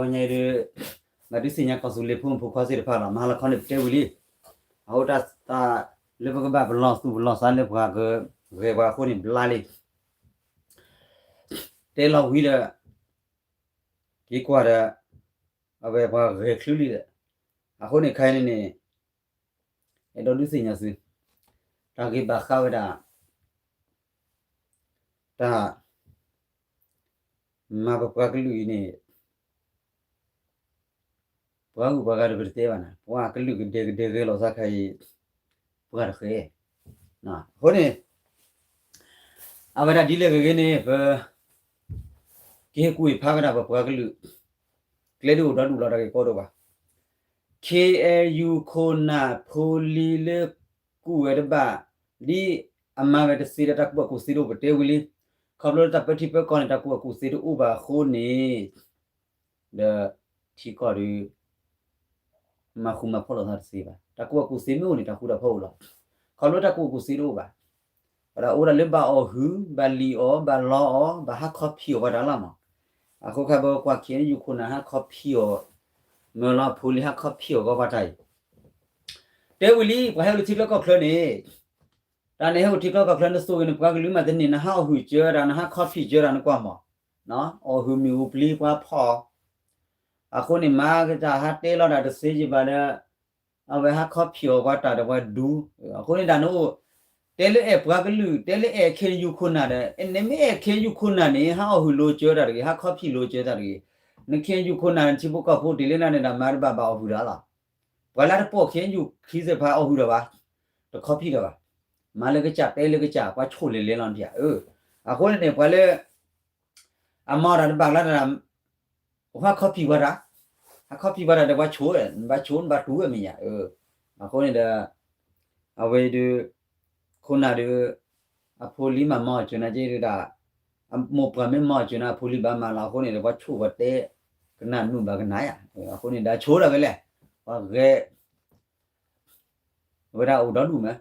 nhảy được mà đi xin nhà có số liệu phun phụ khoa gì được phải là mà là con được chơi với hậu ta lấy vào cái bài balance san lấy vào cái về vào khối điểm lại đi thế là huy là cái quả là về vào về khứ đi đấy khối này khai này này đó đi xin nhà gì ta cái bà khao đã ta mà bà cái lưỡi này bà cái berte bana bà cái lưỡi cái lo sa khai bà cái khé na khối này avara đi cái này cái cùi phá cái bà cái lưỡi cái đó đủ là cái cô đó bà KLU Kona Polile Kuerba di amma về xí đã đặc biệt của xí đồ bể tiêu li không lo tập petit peu con đặc biệt của xí đồ uba khô nè de chỉ có đi mà không mà phô là thật xí ba đặc biệt của xíမျိုးnè đặc biệt là phô là không lo đặc biệt của xí đồ ba và ora lên ba ở hứ ba li ở ba lo ở ba hát coffee ở đó là mà aku khai bao qua kia yu Kona hát coffee ở mà lo phô li hát coffee ở vào đây tiêu li và hay là chỉ là có phơi nè ta này họ thích có phần số cái cái mà tên này họ hủy chưa ra nó coffee chưa ra nó qua mà nó ở hủy miu pli qua phò con này mà cái ta hát tê lo đã được xây gì bà đó ở về hát coffee qua ta được qua đủ con này đã nó tê lệ ép qua cái lư tê lệ ép khen yu khôn nào đấy em nem ép khen yu khôn nào này họ hủy lô chưa ra cái hát coffee lô chưa ra cái nó khen yu khôn nào chỉ bộ cà phê tê lệ này là mà bà bảo hủy đó là và là bộ khen yu khi sẽ phải hủy đó bà được coffee đó bà mà lấy cái chả tay lấy cái chả qua chôn lên làm gì con này phải lấy mà ra bằng là hoa coffee vào đó để qua chôn đủ rồi mình con này là về được con nào được poli mà mò cho nó chơi được một cái mình mò cho nó poli ba mà là con này là qua chôn vào té cái nào nuôi vào cái nái con này đã chôn rồi cái này và cái về đâu đó đủ mà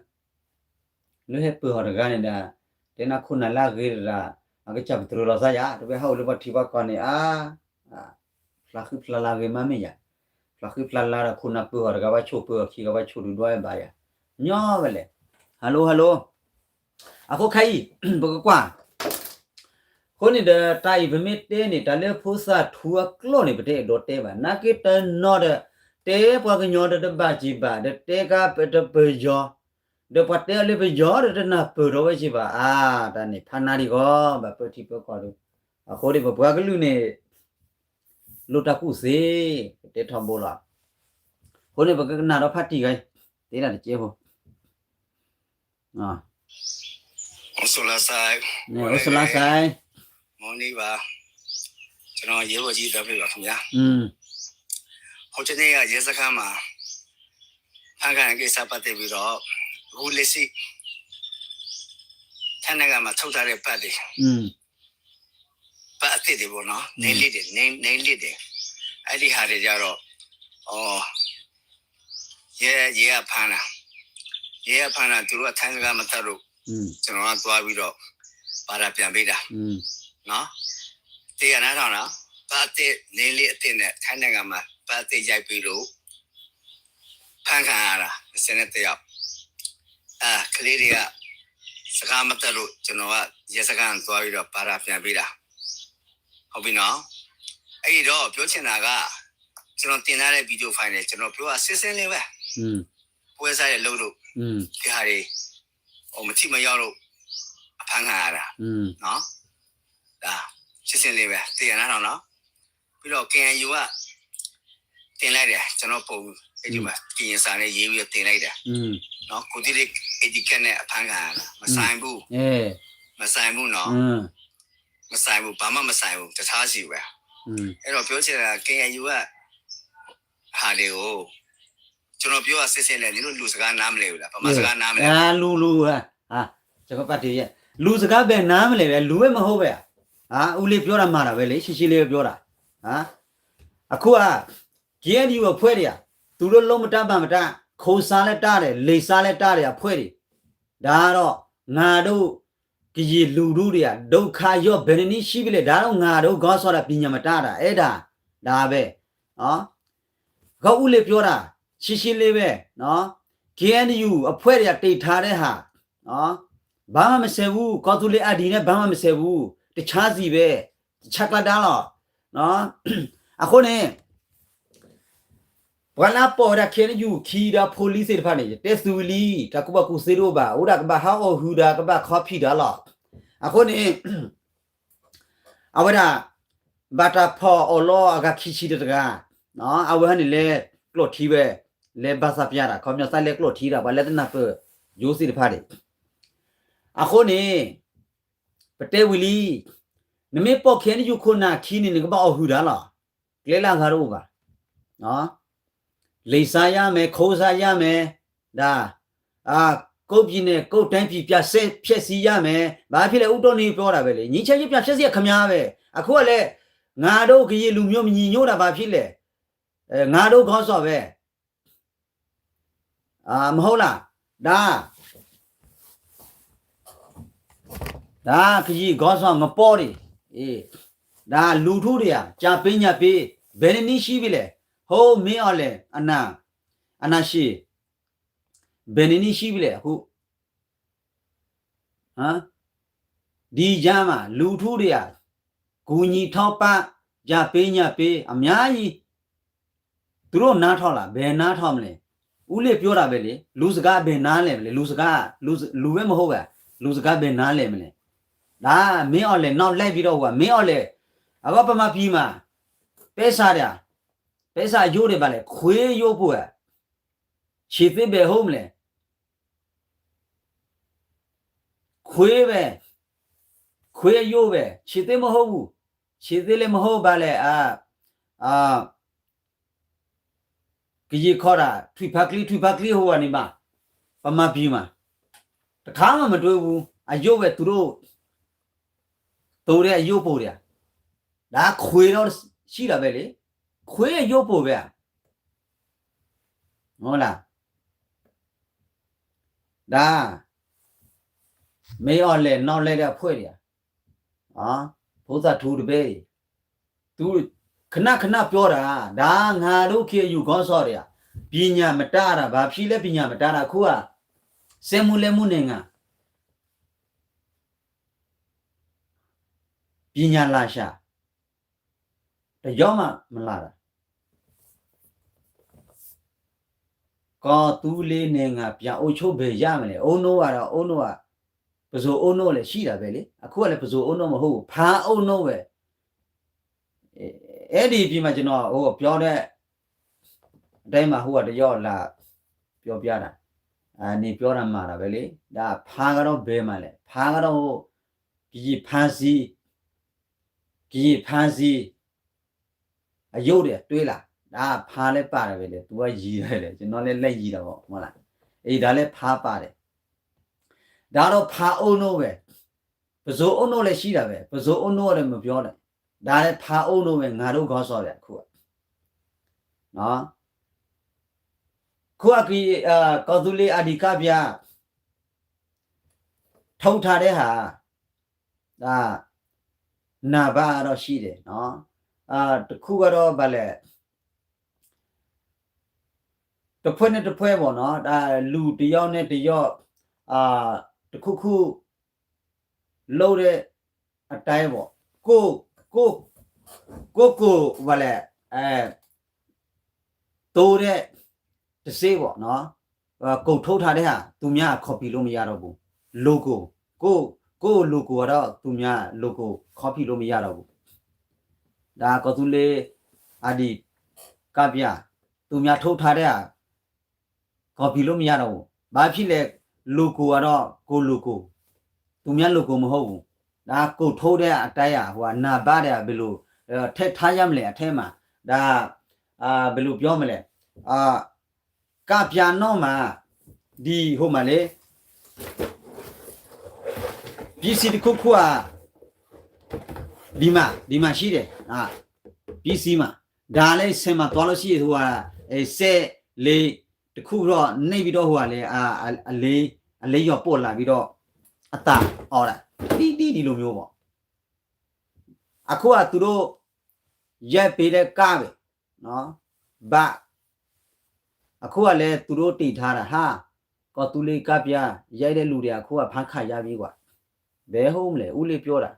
lúc hết bữa họ ra này là thế nào khôn là cái là cái chập từ lo ra ya rồi hậu lúc bắt thiba con này là khi là cái mà mình ya là khi là khôn là bữa họ ra bắt chụp bữa khi bắt chụp đuôi bài ya nhỏ vậy lẽ hello có khai bữa qua con này đã trai với mấy tên này đã lấy phô sa thua clo này bữa đốt té vậy na cái tên nó đã té qua cái nhỏ đã ba chỉ ba đã té cả bữa giờ được bắt đầu lấy bây giờ rồi na bữa rồi chứ bà ta này phan nari go bà bữa thì bữa qua được khối đi bữa cái lư này lột ra củ xí để thòng bò là khối này bữa cái nào đó phát đi cái thế là chế hồ Osola sai moni ba cho nó dễ vào gì đó phải không nhá hôm nay là dễ sao mà hàng cái sao bắt đầu đó hú lê xí thanh này mà thâu ra để bắt đi bắt đi bộ nó nên lít đi ai đi hà để ra rồi dễ phàn à tụi nó thanh này mà tao cho nó toa bị rồi bà đãပြန်bị đã nó thì anh nói nó bắt đi nên lít đi này thanh này mà bắt đi giải bị rồi phàn khá là xem này tiêu cái này làสกามาตรุကျွန်တော်ကရဲစကန်သွားပြီးတော့ပါတာပြန်ပေးတာဟုတ်ပြီနော်အဲ့ဒီတော့ပြောချင်တာကကျွန်တော်တင်ထားတဲ့ဗီဒီယိုဖိုင်နဲ့ကျွန်တော်ပြောတာစစ်စင်းလေးပဲပွဲစားရဲ့လို့ဒီဟာတွေမချိမရောက်လို့အဖမ်းခံရတာနော်ဒါစစ်စင်းလေးပဲတင်ရတာနော်ပြီးတော့ KNU ကတင်လိုက်တယ်ကျွန်တော်ပုံအဲ့ဒီမှာကရင်စာနဲ့ရေးပြီးတင်လိုက်တယ်နော်ကိုတိလေးetiquette နဲ့အဖမ်းခံရတာမဆိုင်ဘူးမဆိုင်ဘူးနော်မဆိုင်ဘူးဘာမှမဆိုင်ဘူးတခြားစီပဲအဲ့တော့ပြောချင်တာ KNU ကဟာတွေကိုကျွန်တော်ပြောရစစ်စစ်နဲ့ညီတို့လူစကားနားမလဲဘူးလားဘာမှစကားနားမလဲလူဟာကျွန်တော်ပတ်တည်းရဲ့လူစကားပဲနားမလဲပဲလူပဲမဟုတ်ပဲဦးလေးပြောတာမှားတာပဲလေရှိလေးပြောတာအခုက KNU ကိုဖွဲ့တယ်သူတို့လုံးမတတ်ပါမတတ်ခိုးစားလဲတားတယ်လေစားလဲတားတယ်ဖွဲ့တယ်ဒါကတော့ငါတို့ကြီးလူတို့တွေကဒုက္ခရောဘယ်နည်းရှိပြီလဲဒါတော့ငါတို့ခေါ်ဆိုတာပညာမတားတာအဲ့ဒါ ဒါပဲနော်ကောက်ဦးလေးပြောတာရှင်းရှင်းလေးပဲနော် KNU အဖွဲ့တွေကတိတ်ထားတဲ့ဟာနော်ဘာမှမဆယ်ဘူးကောက်သူလေးအဒီနဲ့ဘာမှမဆယ်ဘူးတခြားစီပဲချက်လာတာလို့နော်အခုနေဝလာပေါ်တာခဲယူခီဒါပိုလီစစ်ဖာနေတက်ဆူလီတကူဘကူစီရိုဘာဦးဒါကဘာဟောဟူဒါကဘာခေါ်ဖီဒါလောအခုနေအဝဒါဘာတာဖော်အလောအကခီချီတကနော်အဝဟန်လေကလော့ထီပဲလေဘာသာပြတာခေါမျောဆိုင်လေကလော့ထီတာဘာလက်တနာပယိုးစီတဖာနေအခုနေပတဲဝီလီနမေပေါ်ခဲယူခုနာခီနေကဘာဟူဒါလောလေလာခါရောပါနော်လိစားရမယ်ခိုးစားရမယ်ဒါကုတ်ပြည်နဲ့ကုတ်တိုင်းပြည်ပြဆက်ဖြက်စီရမယ်ဘာဖြစ်လဲဥတော်နေပြောတာပဲလေညီချက်ကြီးပြဖြက်စီရခမားပဲအခုကလည်းငါတို့ခရီးလူမျိုးမညီညွတ်တာဘာဖြစ်လဲငါတို့ခေါ်စော်ပဲမဟုတ်လားဒါခရီးခေါ်စော်ငပေါ်တယ်ဒါလူထုတွေကကြာပင်းညာပေးဘယ်နည်းရှိပြီလဲဟိုးမင်းအောင်လေအနာရှိဘယ်နည်းရှိပြီလဲအခုဒီကြမ်းမှာလူထုတွေကဂူညီထောက်ပံ့ကြပေးညာပေးအများကြီးသူတို့နားထောက်လားဘယ်နားထောက်မလဲဦးလေးပြောတာပဲလေလူစကားဘယ်နားလဲမလဲလူစကားလူပဲမဟုတ်ပါလူစကားဘယ်နားလဲမလဲဒါမင်းအောင်လေနောက်လိုက်ပြီးတော့ဟိုကမင်းအောင်လေအဘပမပြီးမှာပဲစားတယ်ပဲစားရိုးတယ်ပါလေခွေးရိုးဖို့ခြေသစ်ပဲဟုတ်မလဲခွေးပဲခွေးရိုးပဲခြေသစ်မဟုတ်ဘူးခြေသစ်လည်းမဟုတ်ပါလေကြီးခေါ်တာထွေဖက်ကလေးဟိုကနေမှာပမပြီးမှာတခါမှမတွေ့ဘူးအယုတ်ပဲသူတို့တိုးတဲ့အယုတ်ပို့တယ်ဒါခွေးတော့ရှိတာပဲလေခွေးရုပ်ပို့ပဲဟုတ်လားဒါမေအော်လဲနောက်လဲတဲ့ဖွဲ့တယ်ဘုရားထူတပဲသူခဏပြောတာဒါငါတို့ခေယူခေါ်စော်တယ်ပညာမတားတာဘာဖြစ်လဲပညာမတားတာခုကစင်မူလဲမှုနေငါပညာလာရှာတရောမှမလာတာကောသူလေးနေငါပြန်အုပ်ချုပ်ပဲရမလဲအုံနိုးကတော့အုံနိုးကပဇိုအုံနိုးလည်းရှိတာပဲလေအခုကလည်းပဇိုအုံနိုးမဟုတ်ဘူးဖာအုံနိုးပဲအဲ့ဒီပြီးမှကျွန်တော်ဟိုပြောတဲ့အတိုင်းမှာဟိုကတရောလာပြောပြတာနေပြောတာမှာတာပဲလေဒါဖာကတော့ဘဲမှလဲဖာကတော့ကြီးဖန်စီအယုတ်တယ်တွေးလားဒါဖားလဲပါတယ်ပဲလေ तू ကရီးတယ်လေကျွန်တော်လည်းလက်ရီးတာပေါ့ဟုတ်လားအေးဒါလည်းဖားပါတယ်ဒါတော့ဖားအုံနိုးပဲပဇိုးအုံနိုးလည်းရှိတာပဲပဇိုးအုံနိုးလည်းမပြောနဲ့ဒါလည်းဖားအုံနိုးပဲငါတို့ခေါ်စော်တယ်အခုကနော်ခုကကောသူလေးအဒီကပြထုံထားတဲ့ဟာဒါနာဘာတော့ရှိတယ်နော်တခုကတော့ဗာလဲတစ်ဖွဲ့နဲ့တစ်ဖွဲ့ပေါ့နော်ဒါလူတယောက်နဲ့တယောက်တခုလုံးတဲ့အတိုင်းပေါ့ကိုဗာလဲတိုးတဲ့တစေးပေါ့နော်ကုတ်ထုတ်ထားတဲ့ဟာသူများ copy လို့မရတော့ဘူး logo ကို logo ကတော့သူများ logo copy လို့မရတော့ဘူးဒါကောသူလေးအဒီကပြသူများထုတ်ထားတဲ့ဟာ copy လို့မရတော့ဘူးဘာဖြစ်လဲ logo ကတော့ကို logo သူများ logo မဟုတ်ဘူးဒါကိုထုတ်တဲ့အတိုင်းဟာဟိုကနာဘတဲ့ဘယ်လိုထက်ထားရမလဲအထဲမှာဒါဘယ်လိုပြောမလဲကပြာတော့မှာဒီဟိုမှာလေပစ္စည်းတစ်ခုခုဒီမှာရှိတယ်ပစ္စည်းမှာဒါလည်းဆင်မှာသွားလို့ရှိရဟိုဆဲလေးတခုတော့နှိပ်ပြီးတော့ဟိုကလေအလေးရောပို့လာပြီးတော့အတာအော်တာတီလိုမျိုးပေါ့အခုကသူတို့ ရက်ပေးတဲ့ကားပဲနော်ဘာအခုကလည်းသူတို့တည်ထားတာဟာကောသူလေးကပြရိုက်တဲ့လူတွေအခုကဖမ်းခါရပြီကွာဘယ်ဟုတ်မလဲဦးလေးပြောတာ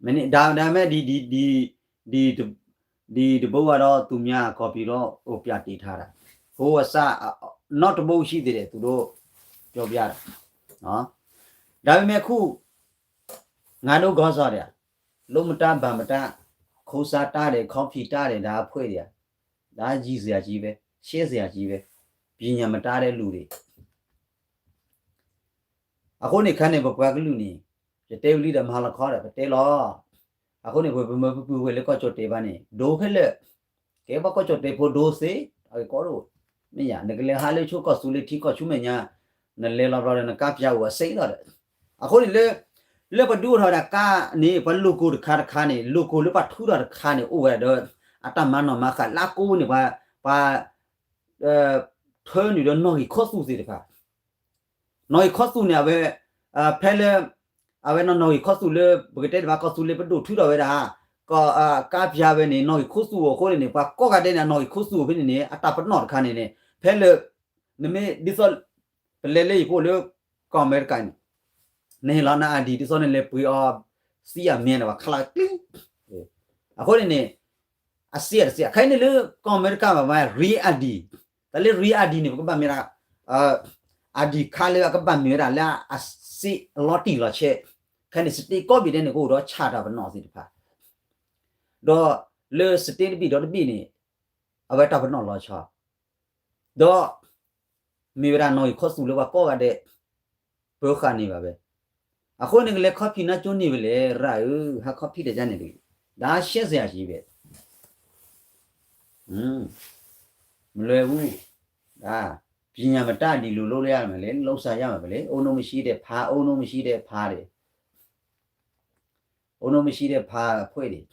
မင်းဒါမဲ့ဒီတပုတ်ကတော့သူများကော်ပီတော့ဟိုပြတည်ထားတာဟိုအစ not တပုတ်ရှိသေးတယ်သူတို့ပြောပြတာနော်ဒါပေမဲ့ခုငါတို့ခေါ်စော်တယ်လုံးမတဗံမတခိုးစားတားတယ်ခေါဖီတားတယ်ဒါဖွဲ့တယ်ဒါကြီးစရာကြီးပဲရှေ့စရာကြီးပဲပညာမတားတဲ့လူတွေအခုနေခန်းနေဘကွာကလူနေတဲဝလီတမဟာလခေါ်တယ်တဲလောအခုနေဘမပူဝဲလေကောချောတေပါနေဒိုဖဲလေကဲဘကောချောတေဖို့ဒိုစေအဲကောတော့မညာငကလေဟာလေချိုကောဆူလေတီကောချူမညာနလေလာဘရနကပြဝစိတ်တော့အခုနေလေပဒူထော်တာကနေဘလူကိုခါခါနေလူကိုလေပထူတာခါနေအိုဝဲတော့အတမနောမခလာကိုနေပါထွန်းနေတော့နော်ကြီးခော့ဆူစီတခါနော်ကြီးခော့ဆူနေပဲဖဲလေအဝဲနော်ကြီးခော့ဆူလေဘဂတဲ့ဘာခော့ဆူလေပဒူထူတော့ဝဲတာကောကာပြပဲနေနော်ကြီးခော့ဆူကိုခိုးနေပါကော့ကတဲ့နော်ကြီးခော့ဆူဖြစ်နေအတပနော်ခါနေဖဲလေနမေဒီဆိုပလေလေကိုလေကောမဲကန်နေလာနာဒီဒီဆိုနေလေပွေအော်စီရမြင်တော့ခလာကလင်းအခုနေအစီရစီခိုင်းနေလေကောမဲကမှာရီအဒီတလေရီအဒီနေကဘာမီရာအဒီခါလေကဘာမီရာလာအစီလော်တီလော်ချက်ခိုင်းနေစတီကောဘီတဲ့ကိုတော့ချတာဘနော်စီတဖာတော့လေစတီဘီတော့ဘီနေအဝဲတာဘနော်လော်ချတော့မီရာနော်ခောဆူလောကောကတဲ့ဘောခါနေပါပဲအခုနေလေကော်ဖီနာကျွန်းနေပဲလေရာဟာကော်ဖီတဲ့ကြနေတယ်ဒါရှက်စရာကြီးပဲမလွယ်ဘူးဒါပညာမတဒီလိုလုပ်ရမယ်လေလှုပ်ရှားရမှာပဲလေအုံလုံးမရှိတဲ့ဖာအုံလုံးမရှိတဲ့ဖာတယ်အုံလုံးမရှိတဲ့ဖာဖွဲ့တယ်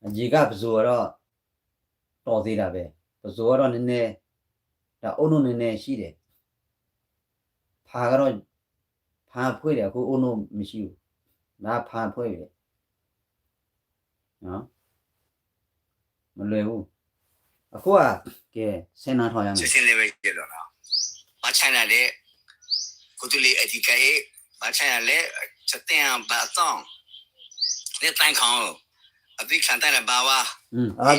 အကြီးကပဇိုတော့တော်သေးတာပဲပဇိုကတော့နည်းနည်းဒါအုံလုံးနည်းနည်းရှိတယ်ဖာကတော့ဖာဖွဲ့တယ်အခုအုံလုံးမရှိဘူးဒါဖာဖွဲ့တယ်နော်မလွယ်ဘူးအခုကဲစင်နာထော်ရမယ်စစ်စစ်လေးပဲကြည့်တော့နော်မချိုင်တယ်ကိုတူလေးအဒီကဲမချိုင်တယ်ချက်တင်ဘာတော့လက်တိုင်ခေါင်းအဒီခံတယ်ဘာဝါ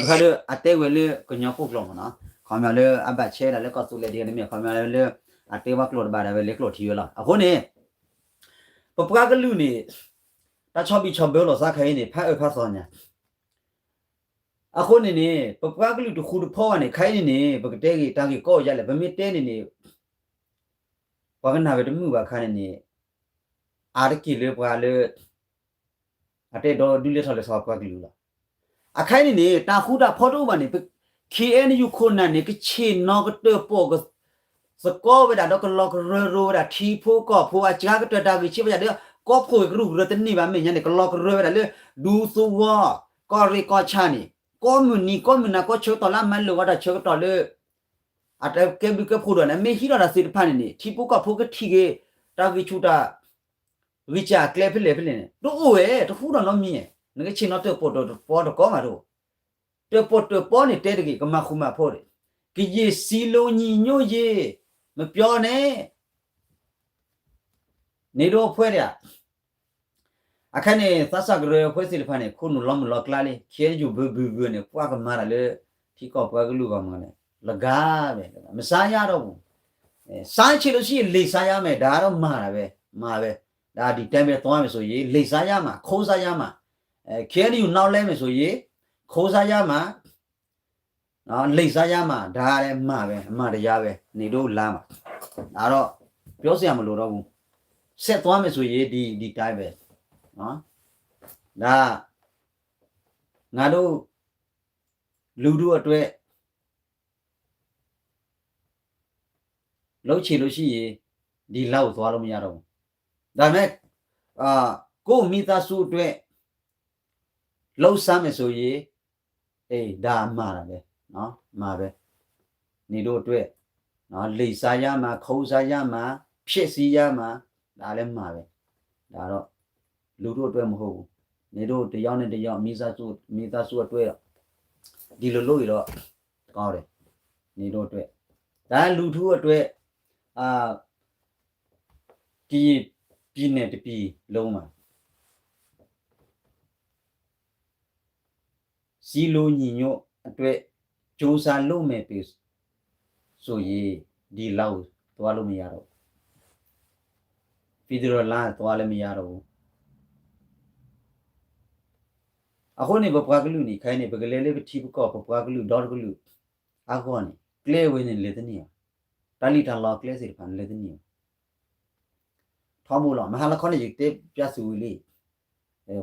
ခါရအတဲဝဲလေကညောပုတ်လုံးနော်ခေါင်းမြလေအဘချဲတယ်လေကောဆူလေဒီနေမြေခေါင်းမြလေအတဲဝကလော့ဘာတယ်လေကလော့ထီရလားအခုနေပပကလူနေတချောဘီချောဘဲလို့စားခိုင်းနေဖတ်ဖတ်စောညာအခုနေပပကလူတခုတဖောနေခိုင်းနေပကတဲ့ကြီးတာကြီးကောရလဲဗမစ်တဲနေဘာကနာပဲတမှုပါခိုင်းနေအာရကီလေပွာလေအတဲ့တော့ဒူလေထော်လေဆောပကလူလားအခိုင်းနေတာခုတာဖော်တော့ပါနေ KNU ခုနနေကချေနောကတပေါ်ကစကောဝဒါတော့ကလောကရောဒါထီဖိုကောဖိုအချာကတတာကြီးချိပါကြတယ်ကောဖိုကရုရတနေပါမင်းညနေကလောကရောဒါလေဒူဆိုဝကောရီကောချာနီကွန်မြူနီကွန်မြူနာကောချိုတော်လာမန်လောဝဒါချိုတော်လေအတက်ကေဘီကဖိုဒနာမေဟီရာစီဖာနေထီဖိုကောဖိုကထီကေတာဂီချူတာဝီချာကလေဖလေဖလေတို့အိုဝဲတခုတော်လုံးမြင်ငါချင်းတော့ပေါ်တော့ကောမှာတို့ပေါ်နေတဲ့တကြီးကမခုမဖို့တယ်ကြီးစီလုံးညီညွတ်ရေးမပြောနဲ့နေတော့ဖွဲ့ရအခါနေသဆကရဖွဲ့စီလဖာနေခုနလုံးလောကလာလေခဲယူဘနေပွားကမာလေဖြီကောပွားကလူကမနဲ့လကားပဲမစားရတော့ဘူးစားချင်လို့ရှိရင်လေစားရမယ်ဒါတော့မှားတာပဲမှားပဲဒါဒီတိုင်ပဲသွားမယ်ဆိုရင်လေစားရမှာခိုးစားရမှာခဲယူနောက်လဲမယ်ဆိုရင်ခိုးစားရမှာနော်လိတ်စားရမှာဒါလည်းမှားပဲအမှားတရားပဲနေတော့လာမှာဒါတော့ပြောစရာမလိုတော့ဘူးဆက်သွားမယ်ဆိုရင်ဒီတိုင်းပဲနော်ဒါငါတို့လူတို့အတွက်လှုပ်ချင်လို့ရှိရင်ဒီလောက်သွားလို့မရတော့ဘူးဒါပေမဲ့ကိုမိသားစုအတွက်လှုပ်ဆမ်းမယ်ဆိုရင်အေးဒါမှားတာပဲနော်မှာပဲနေတို့အတွက်နော်လိတ်စားရမှာခုံးစားရမှာဖြစ်စီရမှာဒါလည်းမှာပဲဒါတော့လူတို့အတွက်မဟုတ်ဘူး နေတို့တယောက်နဲ့တယောက်မိသားစုအတွက်ဒီလိုလို့ရတော့ကောင်းတယ်နေတို့အတွက်ဒါလူထုအတွက်ဒီပြည်နယ်တပြည်လုံးမှာစီလိုညီညွတ်အတွက်စူးစမ်းလုပ်မယ်ပြီဆိုရင်ဒီလောက်သွားလို့မရတော့ပြည်တော်လာသွားလည်းမရတော့ဘူးအခုနေဘပွားကလူနေခိုင်းနေဘကလေးလေးကတိပကောဘပွားကလူဒေါ်ကလူအခုနေကလဲဝင်နေလေတနီတာလီတန်လောကလဲစီဖန်လေတနီထောင်းဘူးလားမဟာလခေါနေတေပြဆူလီ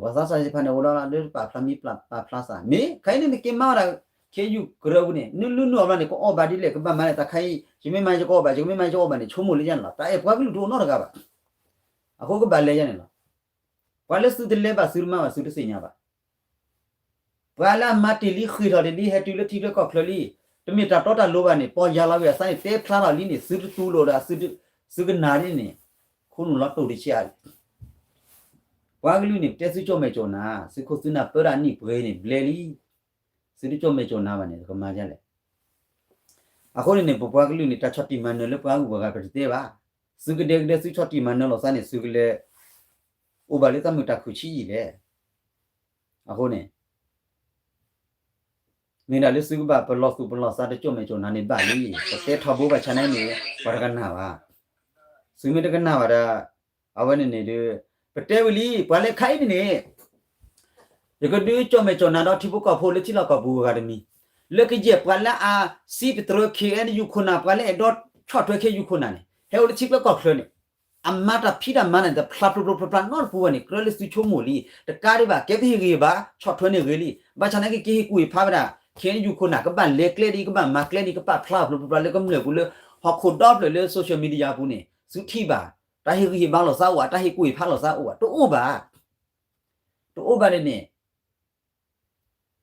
ဝါစာစာစီဖန်နေဝလာလေပါဖလာမီပလာစာမေခိုင်းနေကေမာရာခေယူကရောနေနုလူနုအမနေကိုအော်ဘာဒီလေကပမနဲ့တခိုင်းဂျမင်းမန်ကြောဘာဂျမင်းမန်ကြောဘာနေချုံမလေးရန်လားတာဘွားကလူတို့တော့တကားပါအခုကဘာလဲရနေလားဘာလဲစုတလဲပါဆူမပါဆူတစညာပါဘာလာမတီလီခီရလီဟတူလတီရကောခလီတမီတာတော့တာလိုပါနေပေါ်ရလာပြဆိုင်တေဖလာလာလီနေစူတူလိုတာစူကနာရီနေခုနလောက်တူတချာဘွားကလူနေတက်စုကြောမဲ့ကြောနာစခုစနာပရာနီဘွေနေဘလေလီစူတူကြောမဲ့ကြောနာပါနေကမာကြလေအခုနေဘွားကလူနေတချတိမန်နယ်ဘွားကူဘာကပတိပါစူကဒေစူချတိမန်နယ်လောစနေစူကလေဥပါလေတမတာခုချီလေအခုနေနေတာလေစုကပါပလော့စုပလော့စားတဲ့ကြုံမဲ့ကြုံနာနေပါလီတဲထဘောပါချနိုင်နေဘာကနာပါစုမတကနာပါဒါအဝနေနေပတဲဝလီဘာလေခိုင်းနေဒီကတူကြုံမဲ့ကြုံနာတော့တိဘကဖိုလေချီလောက်ကဘူဂါဒမီလက်ကကြပလာအာစီပထရခေအန်ယူခုနာပလာဒေါတ်ချော့ထွဲခေယူခုနာနေဟဲဝလချီကကောက်ခလနေအမတာဖိဒမန်တဲ့ဖလာပလိုပလန်နော်ပူဝနေကရလစ်ချိုမိုလီတကားရပါကဲဖေးကြီးပါချော့ထွဲနေကြီးလီဘာချနိုင်ကေကူဖာဗရာခေယူခုနာကပန်လေကလေဒီကပန်မကလေဒီကပဖလာပလိုပလလေကမလေကူလေဟခုဒေါ့လေဆိုရှယ်မီဒီယာဘူးနေစုထီပါတာဟီကြီးဘာလို့စားဝါတာဟီကူဖာလို့စားဝါတိုးပါလေနေ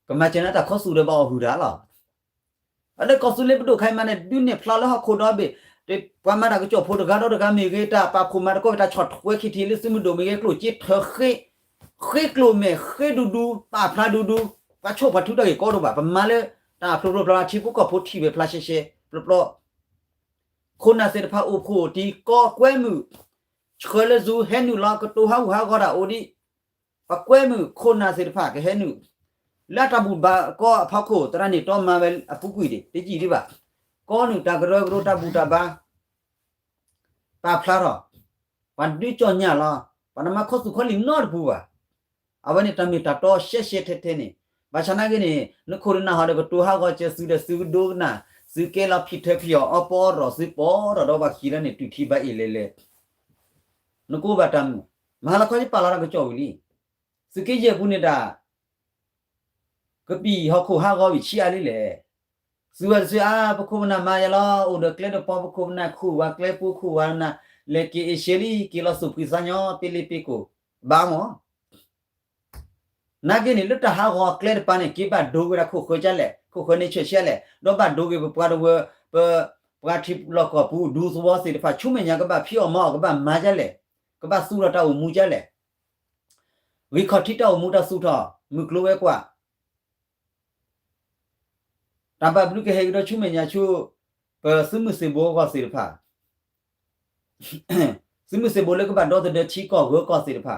ကမချနာတာခေါ်ဆူရပါဟူဒါလားအဲ့ဒါကောဆူလေပဒိုခိုင်မနဲ့ဒုနေဖလာလဟခုဒေါ်ဘေတေပမာတာကကြောဖိုတကားတော့ကမေဂေတာပခုမာကောတာချော့ဝဲခီတီလစ်မဒိုမေဂေကလိုချစ်ထခေကလိုမေခေဒူဒူပါဖလာဒူဒူပါချိုပါထူတဲ့ကောတော့ပါပမာလေတာဖလိုပလာချီပုကဖိုတီပဲဖလာရှေရှေပလခုနာစေတဖာအိုဖိုတီကောကွဲမှုချခလဇူဟဲနူလာကတူဟာဟာကောတာအိုဒီပကွဲမှုခုနာစေတဖာကဟဲနူလာတဘူဘာကောဖခိုတရနေတော့မှာပဲအပူကွီတကြည်ဒီပါကောနူတာကရောကတာဘူတာဘာပါဖလာတော့ဝန်ဒီချောညာလားပနမခေါစုခလီနော့ဘူပါအဝနေတမီတာတော့ရှက်ရှက်ထဲနေဘာချနာကနေနခိုရနာဟာတော့တူဟာကောချစုတဲ့စုဒိုနာစုကဲလာဖိထဖီယောအပေါ်ရောစုပေါ်တော့ဘာခီရနေတူထီပါအီလေလေနကိုဘာတမ်မဟာလခွေပါလာကကြောက်လီစုကေရဘူးနေတာကပီဟခုဟာကောချီအလေးလေစုဝဆာပခုမနာမာယလာအိုဒကလေတော့ပခုမနာခုဝကလေပူခုဝနာလေကေရှေလီကီလာစုပီဇာညောပီလီပီကိုဘာမောနာဂိနီလွတ်တဟာကောကလေပန်ကေပါဒိုဂရခုခွကြလေခုခွနေချက်ရှဲလေတော့ဘာဒိုဂေပပွားတော့ပတိလောကပူဒူစဝစီတဖာချုမညာကဘာဖီအောမောကဘာမာကြလေကဘာဆူရတာမူကြလေဝီခတိတောမူတဆူထမူကလိုဝဲကွာတဘာဘလူကေဟေရချုမညာချုပစမစဘောကစီတဖာစမစဘောလေကဘာတော့တဲ့ချီကောဝကောစီတဖာ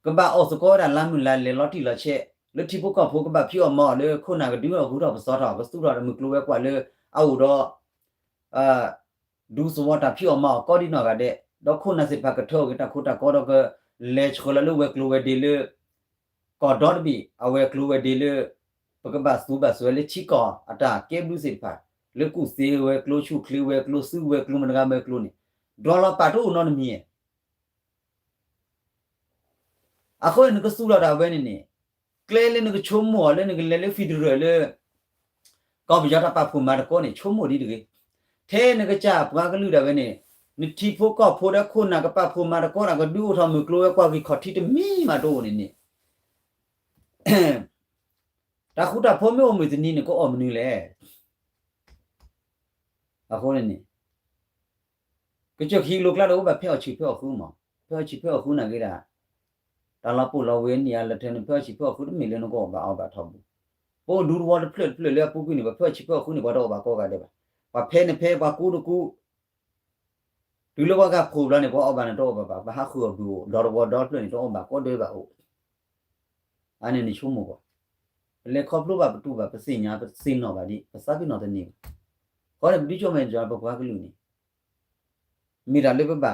ကဘာအော်စကောရာလာမူလာလေလော်တီလာချက်လူတီပုကဖိုကဘာဖီအောမောလေခုနာကဒူရောဂူတော့ပစောတော့ပစတူတော့မူကလိုဝဲကွာလေအော်တော့ဒူစဝတာဖီအောမောကောဒီနော်ကတဲ့တော့ခုနာစစ်ဖာကထောကတခုတာကောတော့ကလေချခလလူဝဲကလိုဝဲဒီလေကောဒေါ်ဘီအဝဲကလိုဝဲဒီလေပကဘာစုဘဆွဲလေချီကောအတာကေဘလူစစ်ဖာလေကုစေဝဲကလိုချူကလီဝဲကလိုစုဝဲကလိုမနကမဲကလိုနေဒေါ်လာပါတိုနော်မီအခုနကဆူလာတာပဲနေကလဲလေနကချုံမောလေနကလဲလေဖီဒရလေကောဘကြတာပါဖူမာကောနေချုံမောဒီတကေထဲနကကြပွားကလူတာပဲနေနတီဖိုကောဖိုဒခုနာကပါဖူမာကောနာကဒူထောမကလိုကွာကီခတိတမီမာတိုနေတာခုတာဖိုမေအမီနီနကိုအမနီလေအခုနေကကြခီလုကလာတော့ဘာဖျောက်ချီဖျောက်ခုမောဖျောက်ချီဖျောက်ခုနာကေတာ ဒါလာပို့လာဝဲနေရလက်ထဲနဲ့ဖျက်ချီဖျက်ခုမီလင်းကောဘာအောက်ဘာထောက်ဘူးပို့ဒူဝါဖလက်ဖလက်လေပူကိနေဘာဖျက်ချီဖျက်ခုနေဘာတော့ဘာကောကတဲ့ဘာဖဲနေဖဲဘာကူတကူဒီလိုကဖိုးလာနေဘောအောက်ဘာနဲ့တော့ဘာဟာခုဘူးဒေါ်ဘောဒေါ်ဖလက်နေတော့ဘာကောတွေဘာဟုတ်အနေနဲ့ချုံမောလေခေါပလိုဘာတူဘာပစိညာပစိနော်ဘာဒီပစာပိနော်တဲ့နေခေါ်တယ်ဒီချုံမဲကြာဘကွာကလူနေမိရာလေးဘာ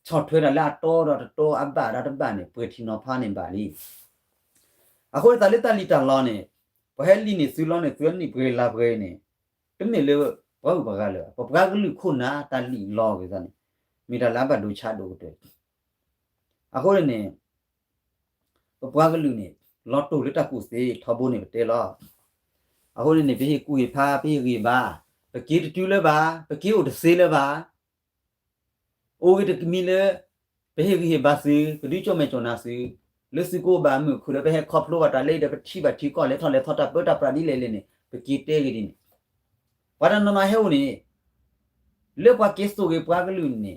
ချော့ထွေးရလာတော့အဘဘာရတဘနေပွေတီနော်ဖာနေပါလီအခုတလေးတလီတန်လောနေဘဟဲလီနေစူလောနေသွဲနေပွေလာပွေနေတမီလေဘောဘကလေပပကကလူခုနာတလီလောကေစနေမိရာလာဘဒူချဒိုတဲ့အခုနေပပကလူနေလော်တိုလက်တကူစီထဘိုနေတဲလောအခုနေပြေကူဖာပြေရီဘာပကီတူလေဘာပကီအိုတစေလေဘာအိုဝိတကမီလေဘေဟီဘာစီပဒီချောမေချောနာစီလစီကိုဘာမှုခုလေဘေခေါပလိုဝတာလေတပတိဘတိကောလေထောလေထောတာပတာပရာဒီလေလေနေပကီတဲဂီဒီနေဝရနမဟဲဝနေလေပွားကစ်တိုကေပွားကလူနေ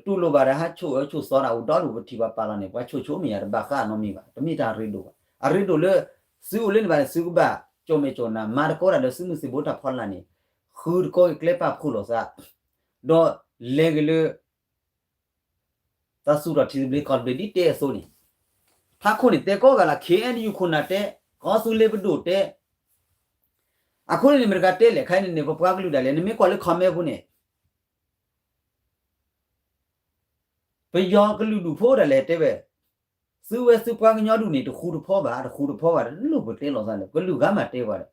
တူလိုပါရဟာချိုချိုစောတာဦးတော်လူပတိပါပါလာနေပွားချိုချိုမီရဘာခါနော်မီပါတမိတာရီဒိုအရီဒိုလေစီဦးလေနေပါစီကဘာချောမေချောနာမာကောရလေစီမှုစီဘောတာဖော်လာနေခူဒကိုကလေပါခုလောစာဒေါ်လေဂလေတဆူရတီဘလီကော်ဘလီတဲဆိုနေဖာခုနေတဲကောကလာ KNU ခုနာတဲကောဆူလေဘဒိုတဲအခုနေမရကတဲလေခိုင်းနေပပကလူတယ်လေနမေကောလေခမဲဘူးနေဘယောကလူလူဖိုးတယ်လေတဲပဲစူဝဲစူပွားကညောဒူနေတခုတဖောပါတခုတဖောပါလူဘတဲလောစားလေကလူကမှတဲပါတယ်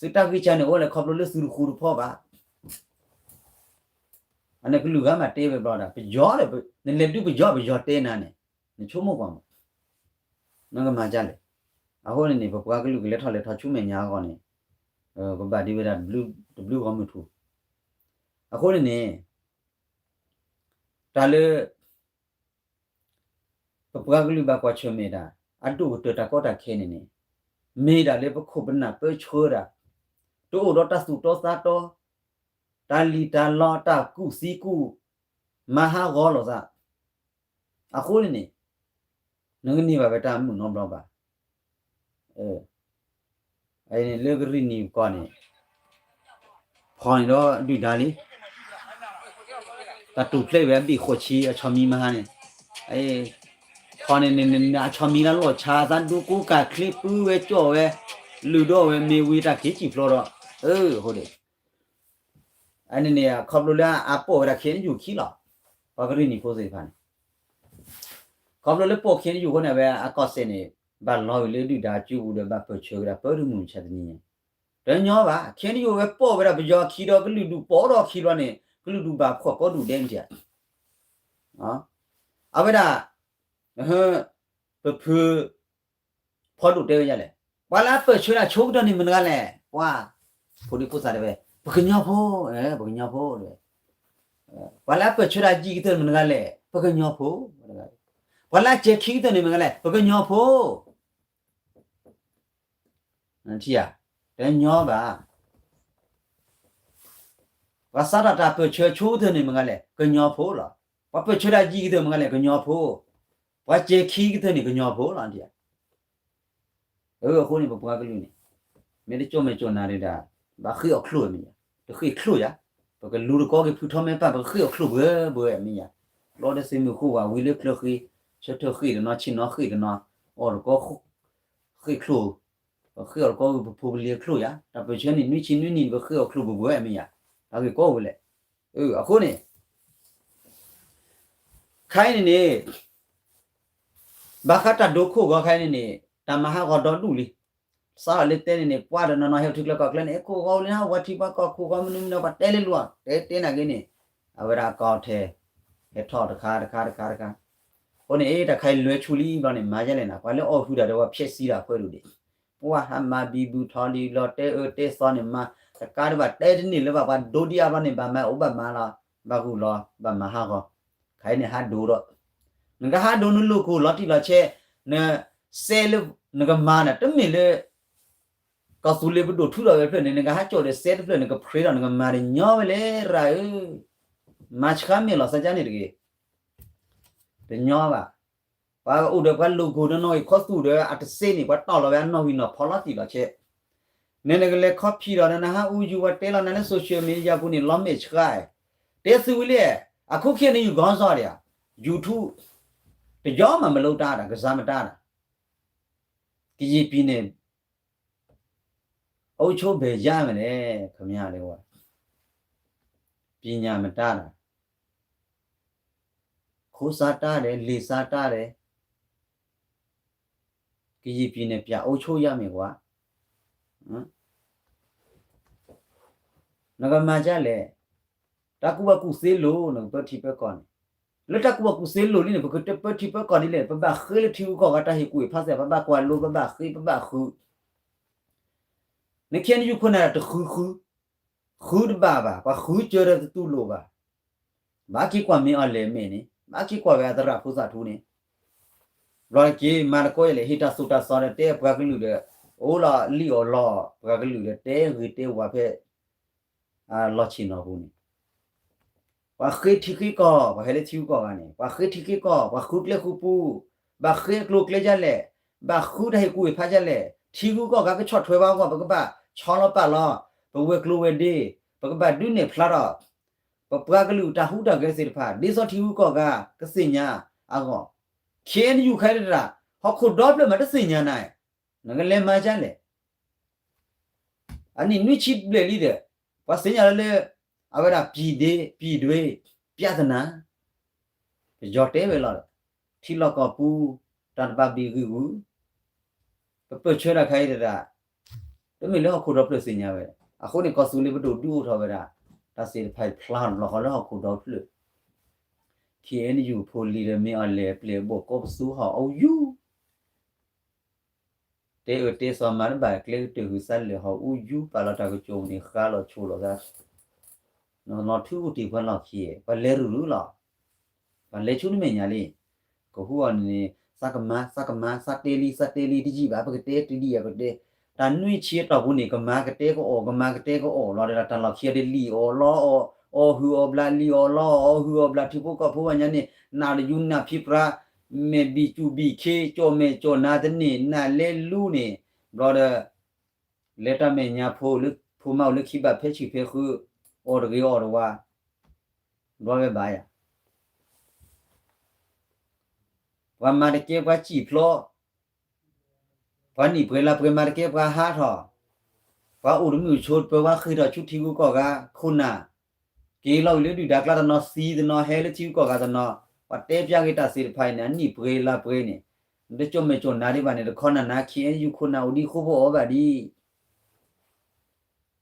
စစ်တကိချန်နေဟောလေခေါပလိုလေစူခုတဖောပါအနေကလူကမှတဲပဲပြောတာကြောတယ်နလေတူကြောတဲနာနေနချိုးမကွာမငါမှကြလေအခုနေပပကလူကလက်ထော်လက်ထော်ချုမဲညာကောနေဘဘဒီဝဒဘလူးကောမထူအခုနေဒါလေပပကလူဘကွာချုမဲတာအတူတတကောတာခဲနေနေမေဒါလေပခုပနာပဲချိုးတာတို့တော့တဆူတော့စားတော့တာလီတာလောတာကုစီကုမဟာဂောလောစားအခုနေနငနီပါပဲတာမှုနော်ဘလောပါအဲ့ဒီလေဂရီနီကောနေခေါင်းတော့ဒီဒါလီတတူပလေးပဲပြီးခိုချီအချမီမဟာနေအဲ့ခေါင်းနေအချမီလာလောချာသန်ဒူကူကကလစ်ပူဝဲကြောဝဲလူတော့ဝဲမေဝီတာကြီးဖလောတော့ဟုတ်တယ်အဲ့ဒီနေခေါပလိုလာအပေါ်ရခင်ယူခီလာဘာဂရီနီကိုစေဖန်ခေါပလိုလေပေါ်ခင်ယူကိုနေပဲအကော့စင်နေဘာလောလေဒီဒါကျူဘူးတဲ့ဘာပချေရာပေါ်မှုချက်တည်းတညောပါခင်ယူပဲပေါ်ပဲဘယောခီတော့ကလူတူပေါ်တော့ခီတော့နေကလူတူဘာခေါ်ပေါ်တူတဲ့ကြနော်အဝဒပဖဖော်တူတဲ့ရလေဘာလာပချေရာချိုးတော့နေမနကလဲဝါဖိုဒီပို့စားတယ်ပဲဘကညောဖို့ဘကညောဖို့လေဘာလာပချရာကြီးကတဲ့မငါလဲဘကညောဖို့ဘာလာချက်ခီတဲ့မငါလဲဘကညောဖို့အန်တီယာတဲ့ညောပါဘာသာတာပချချိုးတဲ့မငါလဲကညောဖို့လားဘာပချရာကြီးကတဲ့မငါလဲကညောဖို့ဘာချက်ခီတဲ့ကညောဖို့လားအန်တီယာအခုနေပပွားကလူနေမဲချိုမဲချိုနာရတာဘာခီအခလို့မီတခီခလို့ရဘကလူကောကဖူထမဲပါဘခီအခလို့ဘယ်မီလောဒစင်မခုဝဝီလခလခီချက်ထခီနော်ချင်းနော်ခီနော်အော်ကောခီခလို့ခီကောပူလီခလို့ရတပချန်နီချင်းနီဘခီအခလို့ဘယ်မီဒါကကောဝလေအခုနေခိုင်းနေဘာခတာဒိုခုကခိုင်းနေတမဟာကတော့တူလီစာလေတဲနေပွားတယ်နော်ဟဲ့ထိကလကကလည်းကိုကောလည်းဝတိပါကောကိုကောမနုမနပါတဲလေလွာတဲနာကင်းနေအဝရာကောထဲဟဲ့ထော်တခါဟိုနေတခိုင်လွယ်ချူလီဘာနေမာကြလဲနာဘာလဲအော်ထူတာတော့ဖြစ်စီတာခွဲလို့ဒီပွားဟမဘီဘူးထော်လီလော်တဲစောနေမှာတကားတော့တဲနေလေဘာဒိုဒီယာဘာနေဘာမဥပမာလာဘာကူလောဘာမဟာကောခိုင်နေဟာဒိုတော့ငါဟာဒိုနုလို့ကိုလော်တီလော်ချဲနေဆဲလငါမာနာတမီလေကဆူလေဘဒိုထူတော့ပဲဖြစ်နေငါဟာကြော်လေဆဲတဖြစ်နေကဖရေတော့ငါမာရညောပဲလေရာမတ်ခါမီလာစကြနေတကြီး de nyo ba u de ba logo no no cost tu de at se ni ba taw lo ba no wi no phola ti lo che ne ne le copy lo na ha u ju wa te lo na social media bu ni lo me chai te su wi le aku khin ni yu gon so ya YouTube တကြောမှမလုပ်တာကစားမတာကကြီးပြင်းနေအုတ်ချိုးပဲရမလဲခမရလေကွာပညာမတာခိုးစားတာတယ်လေစားတာတယ်ကကြီးပြင်းနေပြအုတ်ချိုးရမယ်ကွာငါကမှကြလေတကူဘကူစေးလို့နော်ပတိပဲကော le ta ku ku sel lo ni ko te pa ti pa ko ni le pa ba khel thi ko ga ta hi ku pha se pa ba kwa lo pa ba khi pa ba khu ne khen yu ko na ta khu de ba pa khu che ra tu lo ba ki kwa me a le me ni ba ki kwa ba da ra phu sa thu ni lo ki ma ko ye le hi ta su ta so de te pa ki lu de o la li o lo pa ki lu de te ri te wa phe a lo chi no hu niว่าเคยที่กี่ก็ว่าเฮเลทิวก็กันเนี่ยว่าเคยที่กี่ก็ว่าคุดเล็กคุปูว่าเคยกลุกเล็กจันแหละว่าคุดให้กูพาจันแหละที่กูก็ก็ช็อตถอยบ้างก็ปะก็บ่าช้อนละปะละปะเวกลูเวดีปะก็บ่าดุเนี่ยพลาดอ่ะปะปะก็ลูตาหูตาก็สิพาดิซอที่กูก็สิญาอ่ะก็เขียนอยู่ใครล่ะเฮาขุดดอบเลยมันจะสิญาไหนนั่นก็เลยมาจันแหละอันนี้นี่ชิดเลยลิเด้ว่าสิญาเลยအဝရပြည်သေးပြည်တွေပြဿနာကြောတဲပဲလားထီလောက်ကပူတန်ပပီကူပချွရခိုင်တာတမီလောခုတော့ပြစညာပဲအခုနေကဆူလေးဘတို့တူထော်ပဲတာဒါစီဖိုင်ဖလန်လောလောခုတော့ပြခီအန်ယူဖိုလီရမီအလေပလေဘောကောဆူဟာအောယူတေဆောမန်ဘိုင်ကလေးတေဟူဆန်လေဟာအူယူပါလာတာကိုကြုံနေခါလောချိုလောကနော်ထူတီဘလောက်ခီဘလဲရူလူလားဘလဲချူနေမြညာလေးကိုဟူအနေစကမစတေလီတကြီးပါပကတဲတီဒီရကတဲတန်နွိချီတော့ဘူးနေကမာကတဲကိုအောကမာကတဲကိုအောလော်ရတန်လောက်ခီရလီအောလောအောဟူအောဘလာလီအောလောအောဟူအောဘလာတီပိုကဖိုးညာနေနာလယူနာဖိပရာမေဘီတူဘီခေကျော်မေကျော်နာတနေနာလဲလူနေဘော်လက်တမေညာဖိုးလူမောက်လူခိဘဖဲချီဖဲခုအော်ရဂီအော်ရဝါဘောပဲဘာယာဝါမာတကေဘချီဖလောဘာနီပွေလာပွေမာတကေဘဟာထောဘာဥရမျိုးချိုးပဝါခိရချူတီကူကောကခုနာကေလောက်လေဒီဒါကလာနော်စီဒနော်ဟဲလချီကောကဒနော်ဝတဲပြကေတာစီဖိုင်နန်နီပွေလာပွေနေဒချုံမေချုံနာရီဘာနေခေါနာနာခီယူခုနာဦးဒီခုဘောဘာဒီ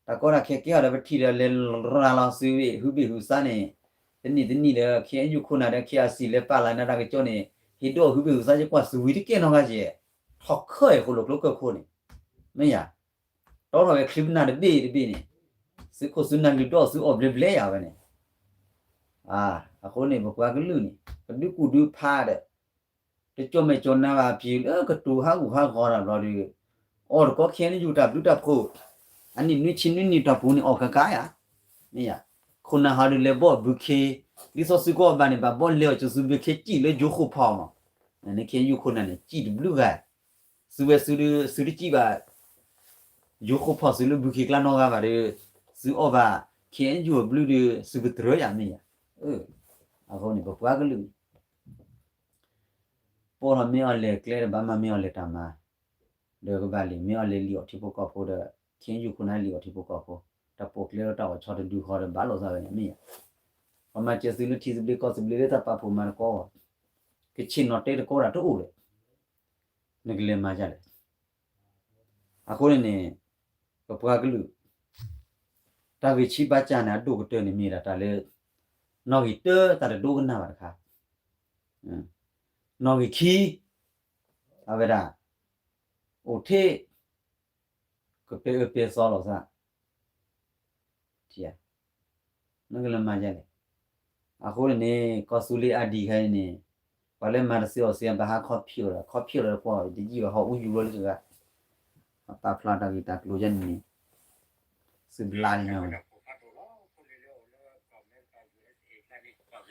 ตะกอระแค่เกี่ยวได้ไปทีละเลราลาซื้อฮูบิฮูซาเนี่ยตนี่เลยแค่อยู่คนน่ะได้แค่สิเลปาลานะได้ก็จ่อเนี่ยฮิโดฮูบิฮูซาจะกว่าสุวิที่เก่งเนาะกะเจทอกเคยคนลูกก็คนนี่ไม่อยากတော့တော့คลิปน่ะดินี่สิโคสุนันลิดอสุออบเลๆอ่ะပဲเนี่ยအခုနေဘကွာကလူนี่ကဒုကူဒုဖာတဲ့တကြမဲ့ကြနာပါပြီကတူဟာကူဟာခေါ်တာတော့ဒီအော်ကောခင်းယူတာဘလူတာဖို့อันนี้นี่ชิ้นนี่ตะปูนี่ออกกะกะยะนี่อ่ะคนน่ะหาเลยบ่บุเคลิซอสุก็บานี่บาบ่เลจุสุบุเคจิเลยจุขุพอมานี่เคอยู่คนน่ะจิบลูกอ่ะสุเวสุดิจิบาจุขุพอสุluบุเคกลานอกะบาเดสุออบาเคอยู่บลูดิสุบตรยะนี่อ่ะအခုนี่บ่ပွားกะลุပေါ်ရမေအလေကလေဘာမမေအလေတမဒေကဘာလီမေအလေလီအတိပကောဖို့တဲ့ချင်းယူခုနလီအတိပကောဖို့တပုတ်လေတော့ချော်တူခေါ်တယ်ဘာလို့စားပဲမေဘာမှကျစီလူတီစဘလီကောစဘလီတဲ့ပပူမန်ကောကချင်းနော်တဲ့ကောတာတို့လေငကလေးမှာကြတယ်အခုနေပပွားကလူတာဝီချီပါချာနာဒုကတဲ့နေမိတာဒါလေနော်ဂီတတာဒုကနာပါတခါနော်ဂီခီအဝရโอเทก็เปซอลซะที่นั่นก็เลยมาจเลยအခုနေကောဆူလီအဒီခိုင်းနေဘာလဲမာစီအော်ဆီယန်ဘာဟာခေါ်ဖြူလာပေါ့ဒီကြီးဟောဦးယူလို့ဆိုတာတာဖလာတာဂီတာကလိုချင်နေစဘလာနေနော်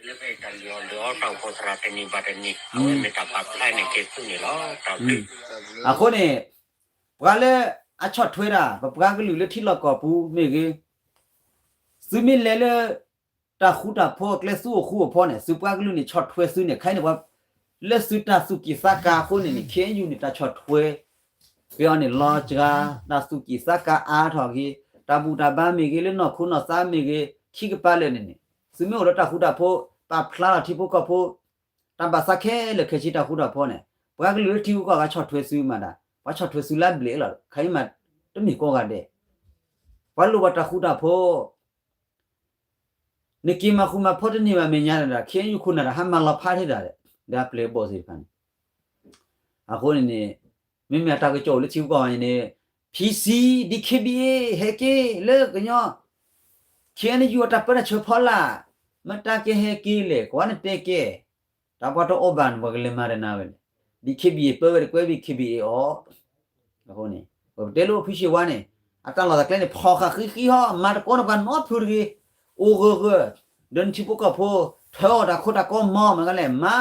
Lebih kalau dia tahu kontrak ini badan ini, awak minta pakai ni kita ni lah, tapi. အခုနေဘာလဲအချော့ထွေးတာဘာကလူလေထိလောက်ကောဘူးမိကေစုမီလဲလေတာခူတာဖောကလဲစုခုဖောနေစုပကလူနေချော့ထွေးစုနေခိုင်းနေဘာလက်စုတာစုကိစကာခုနေနေခဲယူနေတာချော့ထွေးပြောနေလောချာတာစုကိစကာအားထော်ကြီးတာဘူတာဘာမိကေလေနော်ခုနော်စားမိကေခိကပါလဲနေနေစုမီရတာခူတာဖောပါဖလာတိဖို့ကဖောတဘာစခဲလေခချီတာခူတာဖောနေဘာကလူတီကချော့ထွေးစုမှာတာဘာချော့ထွေးစုလာဘလေလားခိုင်းမှာတမီကောကတဲ့ဘာလို့ဘာတခုတာဖို့နေကီမခုမဖို့တနေမမညာတာခင်းယူခုနာဟာမလာဖားထတာတဲ့ဒါပလေဘောစီဖန်အခုနေမင်းမြတာကကြောလေချီကောင်းနေ PC DKBA ဟဲကေလေကညခင်းယူတာပနချဖောလာမတာကေဟဲကေလေကွာနေတေကေတာဘတ်အိုဘန်ဘဂလေမာရနာဝဲ DKBA ပွဲကွဲပြီး KBA အော်အခုနေတဲလို့ဖိရှိဝါနေအတန်လာကလည်းဖောခခီဟာမာကောနကန်နော့ဖူရီအိုဂဂဒန်ချီပုကဖိုထောတာခိုတာကောမောမကလည်းမာ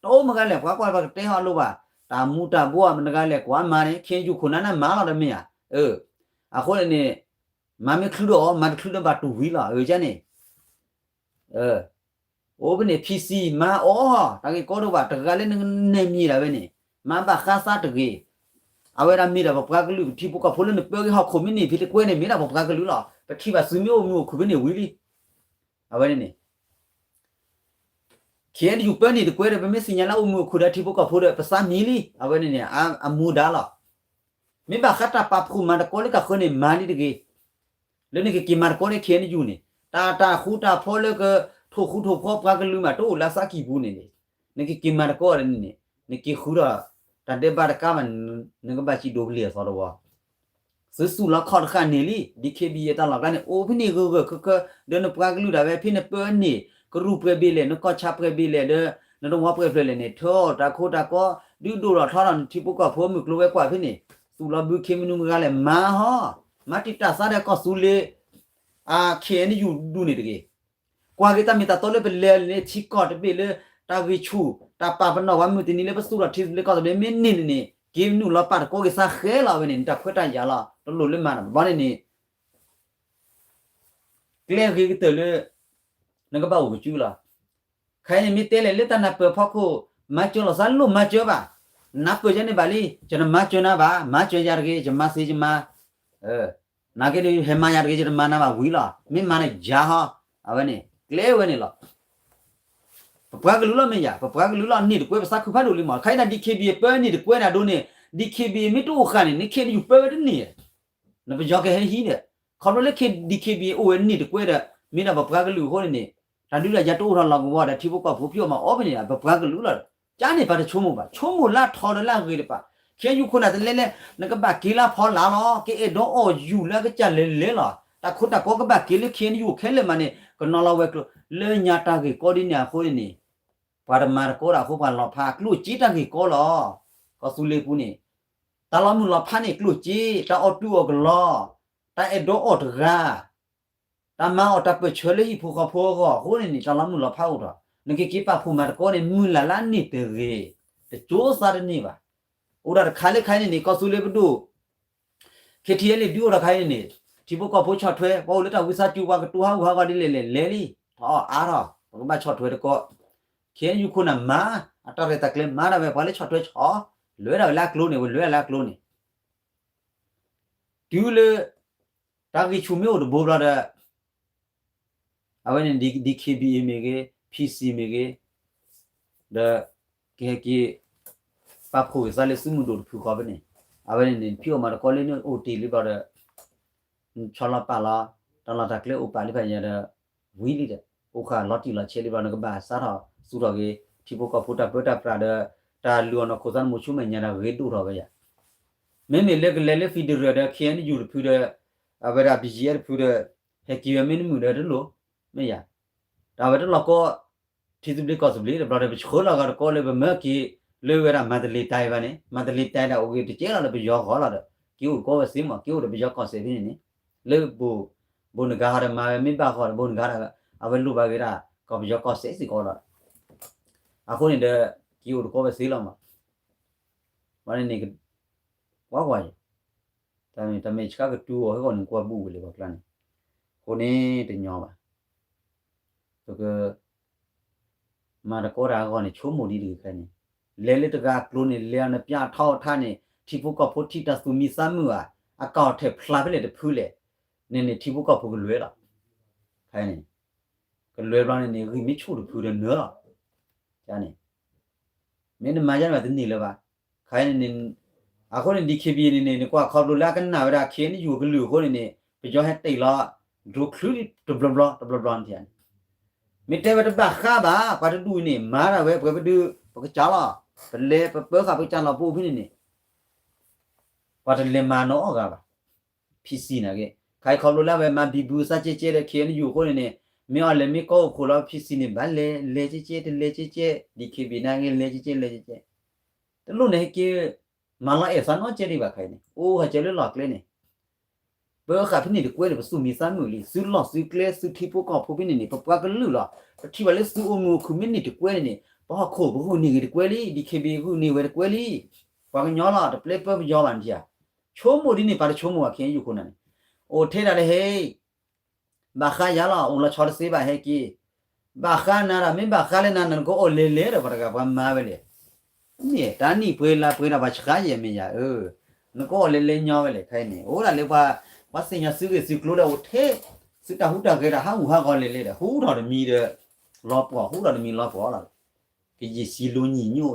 တော့မကလည်းကွာတဲဟာလို့ပါတာမူတာဘောမကလည်းကွာမာနေခင်းကျခုနနာမာလာတယ်မရအခုလည်းမမခလူတော့မခလူတော့ဘာတူဝီလာကျန်နေအိုဘနေ PC မာအောဟာတာကောတော့ပါတကလည်းနေမြည်တာပဲနေမဘာခါစားတကြီးအဝဲရမီတာဘပကလူတီပုကဖိုလနေပြောကြီးဟာခုမင်းနေဖြစ်ကွဲနေမီတာဘပကလူလားပတိပါစုမျိုးမျိုးခုမင်းနေဝီလီအဝဲနေခဲဒီယူပနေတကွဲတယ်ဗမေစညာလာမျိုးခုဒါတီပုကဖိုတဲ့ပစာမီလီအဝဲနေအမူဒါလားမင်းဘာခတာပပခုမန်တကောလကခနေမာလီတကြီးလဲနေကီမာကောနေခဲနေယူနေတာခူတာဖိုလကထိုခုထိုဖောပကလူမှာတိုလာစကီဘူးနေကီမာကောရနေကီခူရာတတဲ့ဘာကမှငကဘာချီဒိုဘလီဆောတော့စဆူလာခေါ်ခါနေလီ DKB ရတလာကနေအိုဖနီကိုကဒနပကလူဒါပဲဖိနေပနေကရူပရဘီလေနကောချပရဘီလေဒနတော့ဝပရဖလေနေထောတာခိုတာကောဒူဒူရထောရန်တီပုကဖိုမကလိုဝဲကွာဖိနေစူလာဘူခေမနုကလည်းမာဟောမတိတာစားတဲ့ကောစူလေခဲနေယူဒူနေတကေကွာကေတမီတာတော်လေပလေနေချီကောတပေလေတာဝီချူတာပါပနောဝမ်မတင်လေပစူရတီလေကောလေမင်းနေနေဂိမ်းနူလာပါကိုကေစာခဲလာဝနေတာခွတ်တရလာတော်လို့လေမနာဘာနေကလေဂီကတလေနကဘာဝကျူလာခိုင်မီတဲလေလက်တနာပဖောက်ကိုမချောလဆန်လို့မချောပါနပ်ပဂျနေပါလီကျွန်မချောနာပါမချောရကေဂျမစီဂျမနာကေဟေမာရကေဂျမနာပါဝီလာမင်းမနဲ့ဂျာဟာအဝနေကလေဝနေလားပပကလူလာမရပပကလူလာနေကွဲပစခုဖတ်လို့လိမခိုင်တာ DKB ပဲနေကွဲတာတို့နေ DKB မီတို့ခါနေခေယူပဲတဲ့နေနပကြောက်ခဲဟီနေခေါ်လို့လေ DKB အိုဝနေကွဲတဲ့မင်းကပပကလူဟောနေဒါလူလာရတိုးထော်လောက်ဘောတဲ့တီဘကဖိုးပြောမှာအော်ပနေတာပပကလူလာကြားနေပါတဲ့ချုံးမပါချုံးမလာထော်လာခေလေပါခဲယူခုနတဲ့လဲနကဘာကီလာဖော်လာလောကေဒေါ်အော်ယူလာကကြလဲလာတာခုတာကောကဘာကီလေခဲယူခဲလေမနေကနော်လာဝဲကလေညာတာကေကောဒီညာခိုးနေပါရမာကိုရာခုပါလောဖာကလူជីတကေကောလောကဆူလေပူနေတလမှုလောဖာနေကလူជីတာအော်တူအော်ကလောတာအဒေါ်အော်တရာတမအော်တပချွေလေးဖူကဖိုးကောခုနေတလမှုလောဖာဦးတော့နကေကိပါဖူမာကိုနေမူလာလာနေတေတကျိုးစားနေပါဦးရခါလေခိုင်းနေကဆူလေပတူခေတီလေဒူရခိုင်းနေဒီဘကဖိုးချထွဲပေါ်လက်တဝိစာကျူပါကတူဟာဟာကဒီလေလီဟောအားတော့ဘာချထွဲတကောခဲယူခုနမာအတော်ရတကလေမာရပဲဘာလဲချော့တွဲချောလွဲတော့လာကလုံးနေလွဲလာကလုံးနေဒူလေတာဂီချူမျိုးတို့ဘောရတဲ့အဝနေဒီ KBA မေကေ PC မေကေဒါကေကေပပိုဇာလေစုမှုတို့ဖူခေါ်ပဲနေအဝနေပြောမှာကောလေးနို့ OT လေးပါတဲ့ချောလာပါလာတလာတကလေဥပါလေးပါရတဲ့ဝီလီတဲ့ဥခါလော်တီလာချေလေးပါနကဘာစားတော့စူတော့ကေတီဘကဖူတာပတာပရာဒတာလူနခိုဇန်မချုမညာရရေတူတော့ပဲရမင်းမလက်လေဖီဒရတဲ့ခင်းယူဖူတဲ့အဝရဘီဂျီရဖူတဲ့ဟက်ကီယမင်းမှုတဲ့လို့မရဒါပဲတော့ကောတီတူဘလကောစဘလီဘရဒဘချခိုလာကောလေဘမကီလေဝရမဒလီတိုင်ပါနေမဒလီတိုင်တာโอเคတကျလာလည်းဘယောခေါ်လာတဲ့ကျိုးကောစင်းမကျိုးလည်းဘယောကောစေနေလေဘူနဂါရမမင်းပါခေါ်ဘူနဂါရအဝလူပါကေရာက ก็ไปยกก็เสียสิก็ละคนนี้เด้อกี่อุดก็ไปซื้อแล้วมาวันนี้ก็ว่าแต่ไม่ชักก็ดูให้คนกว่าบูเลยว่ากันคนนี้เป็นยอมตัวก็มาตะโกราก่อนนี่ชั่วโมงดีๆกันนี่เลตะกาโคลนี่เลนะပြထောက်ท่านี่ที่พวกก็พุทธิตสุมีซ้ำมืออากาศเทพลาไปเลยพูดเลยนี่ที่พวกก็พูดเลยล่ะใครนี่ก็เลยบ้านนี่คือไม่ชูดพูดเนื้อจ้านี่ไม่ได้มาจากแบบนี้เลยป่ะใครนี่คนนี้ดีเคบีนี่กว่าขับรถแล้วกันหน้าเวลาเขียนอยู่กับหลูคนนี่ไปย้อนให้ตีล้อดูคลื่นตัวบลอที่อันไม่ได้ว่าจะบ้าข้าบ้าพอจะดูนี่มาแล้วเว้ยไปดูไปจ้าล่ะไปเล่ไปเปิดข้าไปจ้าล่ะพูดพี่นี่พอจะเล่มาโน่ก็ป่ะพี่ซีนะแกใครขับรถแล้วเว้ยมาบีบูซาเจ๊ๆเลยเขียนอยู่คนนี่ไม่เอาเลยไม่ก็คนละพี่ซีนี่บ้านเล่เจ๊ดีเคบีนั่งเล่เจ๊แต่ลูกเนี่ยกี่มาละเอสันว่าเจ๊ดีกว่าใครเนี่ยโอ้เขาเจ๊เลยหลอกเลยเนี่ยเบอร์ข้าพี่นี่ดีกว่าเลยสู้มีซ้ำมือเลยสู้หลอกสู้เกลือสู้ที่พวกก็พูดพี่นี่พวกก็ลือหรอที่ว่าเลยสู้อมูคือไม่นี่ดีกว่าเนี่ยเพราะเขาพวกนี่ดีกว่าเลยดีเคบีกูนี่เวดีกว่าเลยว่ากันย้อนละแต่เปลี่ยนเพิ่มย้อนมันเดียชั่วโมงนี่ไปชั่วโมงอะเขียนอยู่คนนั้นโอ้เท่าไรเฮ้บ้าข้ายาละองค์ละชอร์ซีบ้าเฮ้กี่บ้าข้านาราไม่บ้าข้าเลยนั่นก็โอเล่เลยปะกับว่ามาเวลนี่ตอนนี้เพื่อนละบ้าช้าเยี่ยมยานั่นก็เล่ย้อนเวลใครเนี่ยโอ้ละเลยว่าสิ่งที่ซื้อกลัวเราเท่ซื้อตาหูตาเกล้าหูก็เล่หูเราจะมีเด้อล้อปอหูเราจะมีล้อปอละque je si lo niño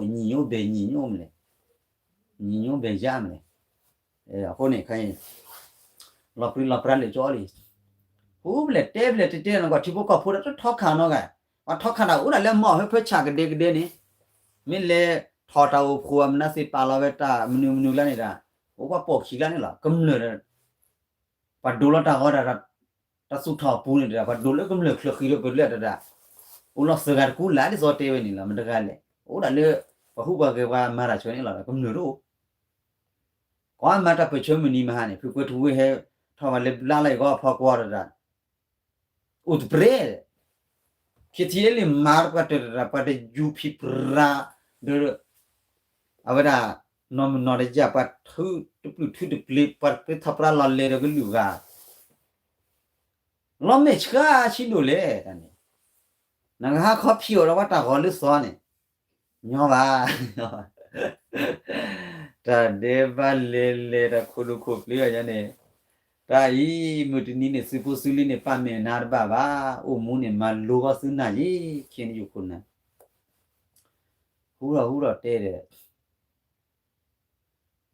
be niño mle niño be jamle hone kai la pra le joli hu ble te no ga thibo ka pho da thok khan no ga wa thok khan da u da le mo he phwe cha gde ni min le tho ta u phu am na si pa la ve ta mnu la ni da o ka po khi la ni la kum le da pa do la ta ga da ta su tho pu ni da pa do le kum le khlo khi le pe le da ulo segar ku la ni zo te we ni la mda ga le o da le ba hu ba ge ba ma ra chwe ni la kum nu ro kwa ma ta pe chwe mu ni ma ne phu ko thu we he tho ma le la lai go pho kwa da ut bre ki ti le mar pa te ra pa de ju phi pra de avada no de ja pa thu de ple pa pe thapra la le de lu ga lo me chka chi lo le ta niนังหาข้อพิวแล้วว่าตาขอลึกซ้อนเนี่ยย่อว่าแต่เดบัลเลตะคุลุคุเปลี่ยจังเนี่ยตาอีมุตนี่เนี่ยสิปุสุลิเนี่ยปะเมนาบะบาโอมูเนี่ยมาโลก็สุนายีเขียนอยู่คนน่ะฮู้รอเต้เด้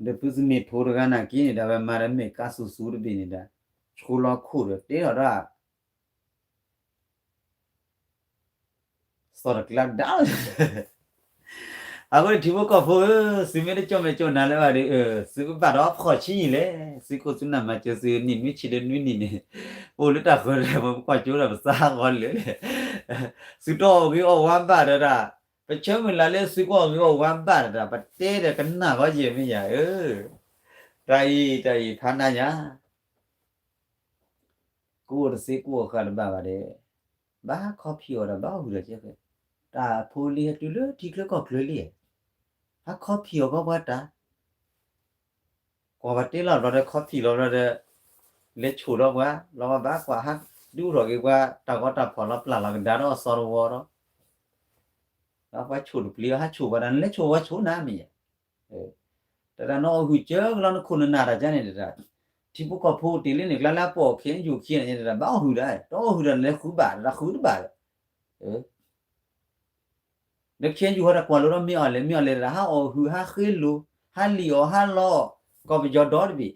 เดปุสมีโพรกานะกินเนี่ยดามาระเมกาสุสุรบินี่ดาชูลอคูเต้รอsort of glad down ago thibo ko pho simele cho na le ba de su ba do pho chi le su ko su na ma che su ni mi chi de ni ne o le ta ko le ba ko chu la ba sa ko le su to gi o wan ba da pa che mi la le su ko gi o wan ba da ba te de kan na ko ye mi ya tai tha na nya ko de se ko kha ba de ba kho phi o da ba hu de che ke ta pholi tu le thik le ko kle li ha coffee ko ba ta ko ba te la ro de coffee lo de le chu ro ba lo ba kwa ha du ro ke kwa ta ko ta pho la pla la da ro so ro wo ro la ba chu lu pli ha chu ba dan le chu wa chu na mi ta da no hu che la no khu na da ja ne da thi bu ko pho ti le ni la po khin yu khin ne da ba hu da to hu da le khu ba da khu baเด็กเขียนอยู่ว่าก่อนเราไม่เอาเลยละฮะโอ้คือฮะขึ้นรู้ฮะลีโอฮะล้อก็ไปจอดอดบี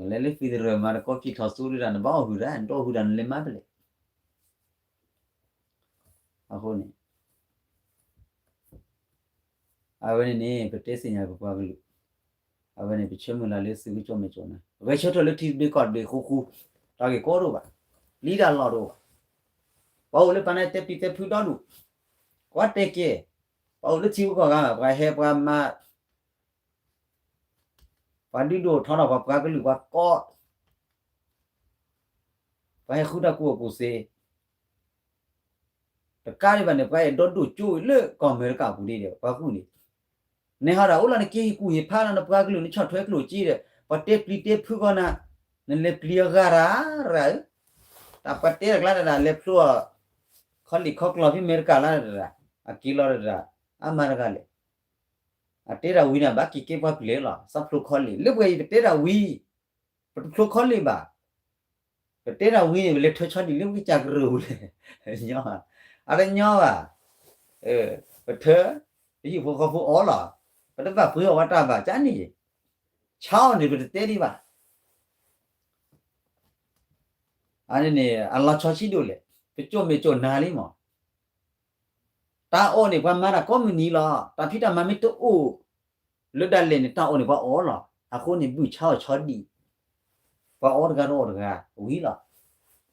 เลยฟีดเรื่องมาก็คิดทอสูริรันบ้าหูรันโตหูรันเลยมาเลยเอาคนนี้เอาวันนี้เป็นเทสิญญาบุปผาลูเอาวันนี้เป็นเชื่อมือละเลยสิ่งที่จอมไม่จอนะเวชตัวเล็กที่เบกอดเบคู่ตาเกก็รู้ป่ะลีดาล้อรู้ป่าวเลยปนัยเตปิเตพูดดูว่าเตเกเอาเลยชิวก็กันไปเฮปกันมาปันดิโดท่อนออกกันก็หรือว่าก็ไปคุดากูเซ တကားရပါနေပဲတော့တို့ကျိုးလေကောမေကဘူးလေးတယ်ဘာခုနေနေဟာရာဦးလာနေကေကူရဖာနာပကလူနေချော့ထွဲကလူကြီးတယ်ပတေပလီတေဖူကနာနလေပလီဂါရာရာတာပတေကလာဒါလေဖလိုခလီခောကလောဖီမေကလာရာအကီလောရာအမာရကလေအတေရာဝီနာဘာကီကေပပလေလာစဖလိုခလီလေဘွေတေရာဝီပဖလိုခလီဘာတေရာဝီလေထွချောဒီလေဝီချကရူလေညောအဲ့ညောပါပထေဒီဘောကဘောအော်လာပတပတ်ဖွေးဝတ်တာပါကျန်နေချောင်းနေပြီတဲဒီပါအဲ့နေအလာချောရှိတို့လေပကြွမေကြွနာလေးမောတာအော်နေဘာမနာကွန်မြူနီလာတာဖိတာမမီတိုအိုလွတ်တယ်လေနေတာအော်နေဘာအော်လာအခုနေဘူးချောချောဒီဘာအော်ကတော့ဝီလာ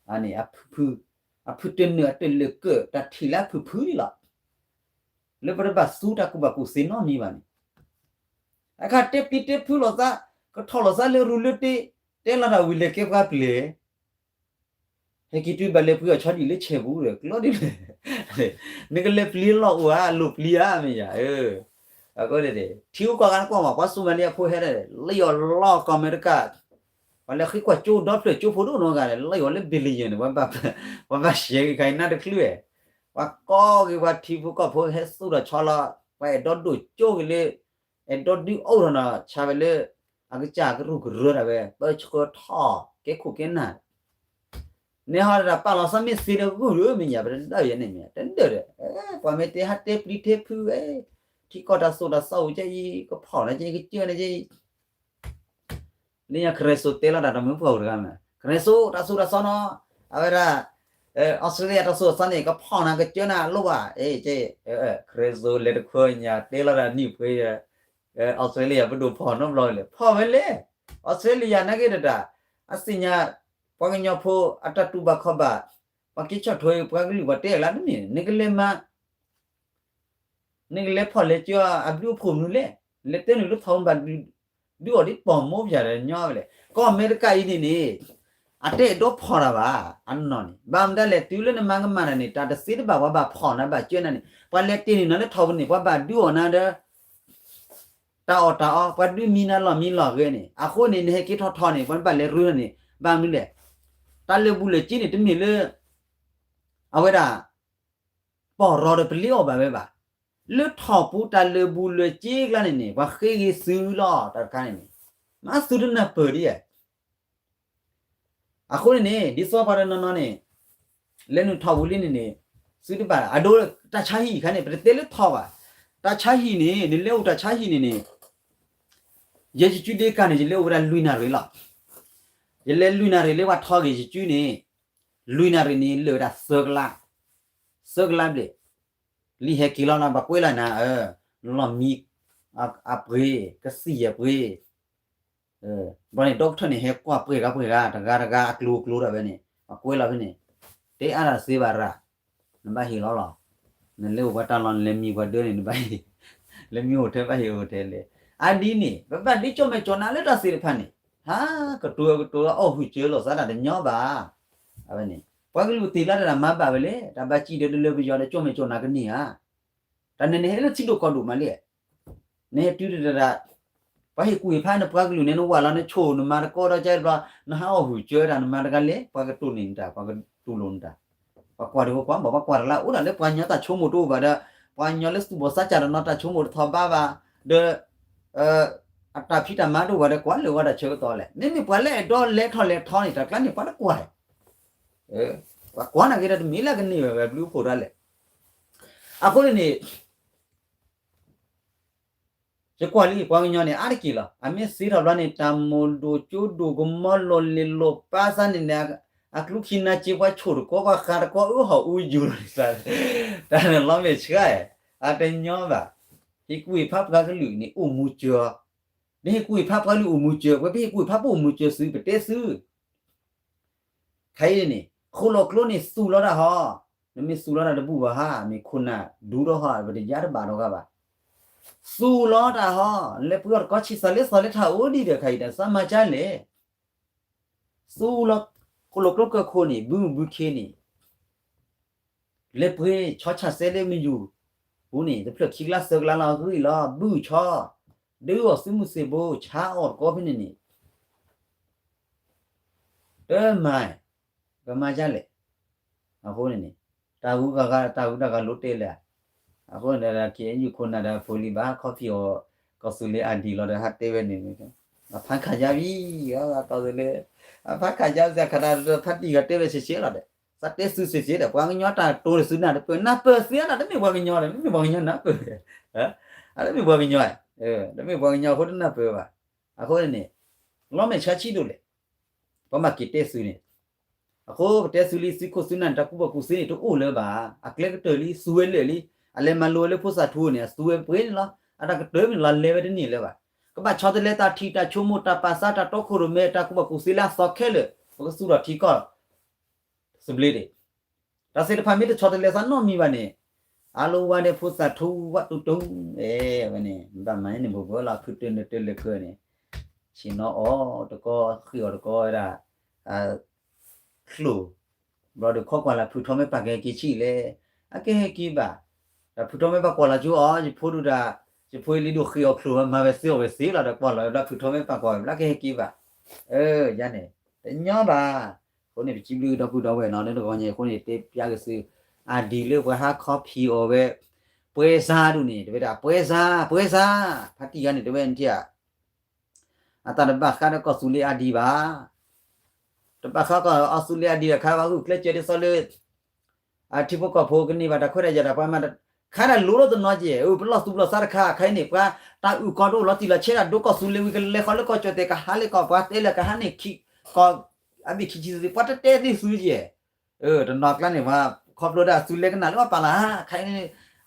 အဲ့နေအဖူတင်နေတယ်လေကတာထီလာဖူလာလေပရဘဆူတာကူဘကူစင်နော်နီပါနေအခါတက်ပီတက်ဖူလို့သာကထော်လို့စားလေရူလတီတဲလာတာဝီလေကေကပ်လေဟဲကီတူဘလေဖူချာဒီလေချေဘူးလေကလောဒီလေနေကလေပလီလောဝါလူပလီယာမေယာအခုလေထီဦးကောကန်ကောမှာပါဆူမနေဖိုးဟဲတယ်လေယောလောကမေရိကဘာလဲခိကွာကျိုးတော့ဖလေကျိုးဖို့တော့ကလေလေယောလေဘီလီယံဘာရှေခိုင်နာတခလူရဲ့ဝါကောကဝထီဖူကဖိုးဟဲဆူတော့ချလာပဲတော့တို့ကျိုးကလေးတော့ဒီအော်ရနာချာပဲလေအကကြကရုကရရပဲပဲချောထားကဲခုကဲနာနေဟာရပါလာစမစ်စီရကူရမညာပဲတော့ရနေမြတန်တယ်ပမေတေဟာတေပလီတေဖူတီကောတာဆိုတာဆောက်ကြကြီးကဖော်နေကြီးကကျနေကြီးနေရခရဆိုတေလာတာမဖော်ရကမယ်ခရဆိုတာဆိုတာဆောနော်အဝရအော်စတြေးလျတော့ဆိုစနေကဖော်နာကကျနာလို့ပါကျေခရဆိုလက်ခွညာတေလာတာနိဖွေးအော်စတြေးလျဘယ်လိုဖော်နော်လို့လေဖော်ပဲလေအော်စတြေးလျနကေတတာအစညာပကညဖိုအတတူဘခဘပကိချထွေပကလူဝတဲလာနေနေကလေမနေကလေဖော်လေကျော်အဘလူဖုန်နူလေလက်တဲနူထောင်းဘဒူဒီအဒီပေါ်မောပြရတယ်ညောပဲလေကောအမေရိကကြီးနေအတဲ့တော့ဖော်တာပါအန်နော်နေဘာမတယ်လေတူလနဲ့မငမနာနေတာတစီတဘာဘာဖော်နာဘာကျွန်းနေပလက်တင်းနေနဲ့ထောင်းနေဘာဒူအနာတဲ့တာအောပဒူမီနာလောမီလောခဲနေအခုနေနေကိထောထောနေဘန်ပလေရူနေဘာမလဲတလေဘူးလေကြီးနေတမီလေအဝဲတာပေါ်ရော်ပလီအော်ပဲပါလွတ်ထော်ပူတလေဘူးလေကြီးကလည်းနေဘာခေကြီးစူလောတကိုင်းနေမဆူဒနာပရီအခုနေဒီစောပါရနော်နေလဲနူထော်ဘူးလေးနေစူတပါအဒိုတချာဟီခနဲ့ပတေလေထော်ပါတချာဟီနေလေဦးတချာဟီနေယေချူဒီကနေလေဦးရလူနာရီလာယလေလူနာရီလေဝါထော်ကြီးကျူးနေလူနာရီနေလေဒါဆောကလာလေလီဟက်ကီလာနာဘကွေးလာနာလောမီအပရေကစီယပရေဘာနေဒေါက်တာနေဟက်ကွာပရေကတကာကလူရပဲနေကွေးလာပဲနေတေအားရစေပါရာနဘဟီလောနလေဝတာလန်လေမီဝဒနေဘဟီလေမီဟိုတဲဘဟီဟိုတဲလေအဒီနေဘဒီချုံမဲကျော်နာလက်တာစေဖန်နေဟာကတူအော်ဟူချေလို့စားတာညောပါအဲ့ပဲနေဘွားကလူတီလာတာမပါပဲလေဒါဘကြည့်တယ်လို့ပြောတယ်ကြုံမကြုံနာကနေဟာဒါနေဟဲ့လို့ချစ်လို့ကောက်လို့မလေနေတူတတာဘာဟိကူဖားနေဘွားကလူနေနော်ဝါလာနေချိုးနမရကောတော့ကျတော့နဟာဟူချေတာနမရကလေဘွားကတူနေတာဘွားကတူလုံးတာဘွားကွာတော့ကွာဘာကွာလာဦးတယ်ဘွားညတာချိုးမို့တော့ဗဒါဘွားညလက်စဘောစာချာတော့တာချိုးမို့ထောပါပါအတာဖိတမတို့ဘာလဲကွာလောကတာချေတော့လေမိဘွားလေတော့လက်ထော်နေတာကလည်းပါတော့ကွာကွာနာကြတဲ့မီလာကနေပဲဘလူးဖို့ရလေအခုနေကျကွာလီကွာညောနေအားကီလာအမေစီရလနဲ့တမွန်ဒိုကျိုဒိုဂမလော်လီလိုပါစနေနာအခလူခိနာချီဝါချိုရကောကခါကောဟောဦးဂျူရစာဒါနဲ့လောင်းမေချာအတညောပါဒီကွေဖပ်ကကလူနေအမှုကျော်ဒီကွေဖပ်ကလူအမှုကျော်ဝေကွေဖပ်အမှုကျော်စီပတေဆူခိုင်းနေခိုလိုကလိုနေစူလာတာဟာနမစူလာတာတပူပါဟာမေခုနာဒူတော့ဟာဗတိရတာပါတော့ကပါစူလာတာဟာလေပူရကောချီဆလေထာအိုဒီတဲ့ခိုင်တာစမချလေစူလာခိုလိုကလိုကခိုနေဘူးခေနေ le pwe cho cha se le mi yu bu ni de plo ki la se la la hui la bu cho de o su mu se bo cha o ko phi ni de mai ga ma ja le a ho ni ta hu ga lo te le a ho na la ki yu ko na da fo li ba coffee o ko su le an di lo da ha te we ni ni a phan kha ja bi ya ta le a phan kha ja za kha da phat ti ga te we se la de sa te su se de kwa nyo ta to su na de pe na pe se na de mi kwa nyo de mi kwa nyo na pe ha a de mi kwa nyo de mi kwa nyo ho de na pe ba a ho ni lo me cha chi do le ba ma ki te su ni a ho te su li si ko su na ta ku ba ku se ni to o le ba a kle ke li su we le li a le ma lo le pho sa thu ni su we pe ni lo a ta ke de mi la le we de ni le ba ka ba cha de le ta thi ta chu mo ta pa sa ta to khu ro me ta ku ba ku se la so khe le ko su ro thi koစပလီတဲ့ဒါစေတဖာမီတချော်တယ်လေဆာနော်မီပါနဲ့အလိုဝါတဲ့ဖုစာထူဝတ်တူတုံးဗနဲ့ဒါမိုင်းနေဘောလာဖုတင်တဲ့လေခဲနေရှင်နော်အော်တကောခီော်တကောရာခလူဘာဒခောကွာလာဖုထောမဲပါကေကီချီလေအကဲကီပါဒါဖုထောမဲပါကွာလာကျူအော်ဒီဖိုဒူဒါဒီဖိုလီဒိုခီော်ခလူမှာပဲစေော်ပဲစေလာတော့ကွာလာဒါဖုထောမဲပါကွာလာကေကီပါရနေညောပါကိုနေကြည့်လို့တော့တော့ဝဲနော်တော့ညကိုနေတေးပြကစီအာဒီလေဝဟာကော်ဖီအော်ပဲပွဲစားတို့နေတပည့်တာပွဲစားဖတ်တီကနေတပည့်တိအတာတပတ်ခါတော့ကဆူလီအာဒီပါတပတ်ခါကအဆူလီအာဒီခါပါခုကလက်ကျတဲ့ဆလေအတိပကဖိုကနေပါတခွရကြတာပါမခါရလိုတော့တော့ကြည့်ဥပလောစူပလောစားခါခိုင်းနေပါတာဥကတော့လောတီလာချေတာဒုကဆူလီဝီကလေခလကောချတဲ့ကဟာလေကောပါတဲလကဟာနေခိကောအဘိခိချီစပတ်တဲဒီဆူကြီးတနော်ကလနေမှာခေါပလိုဒါဆူလေကနာလောပါလာခိုင်းနေ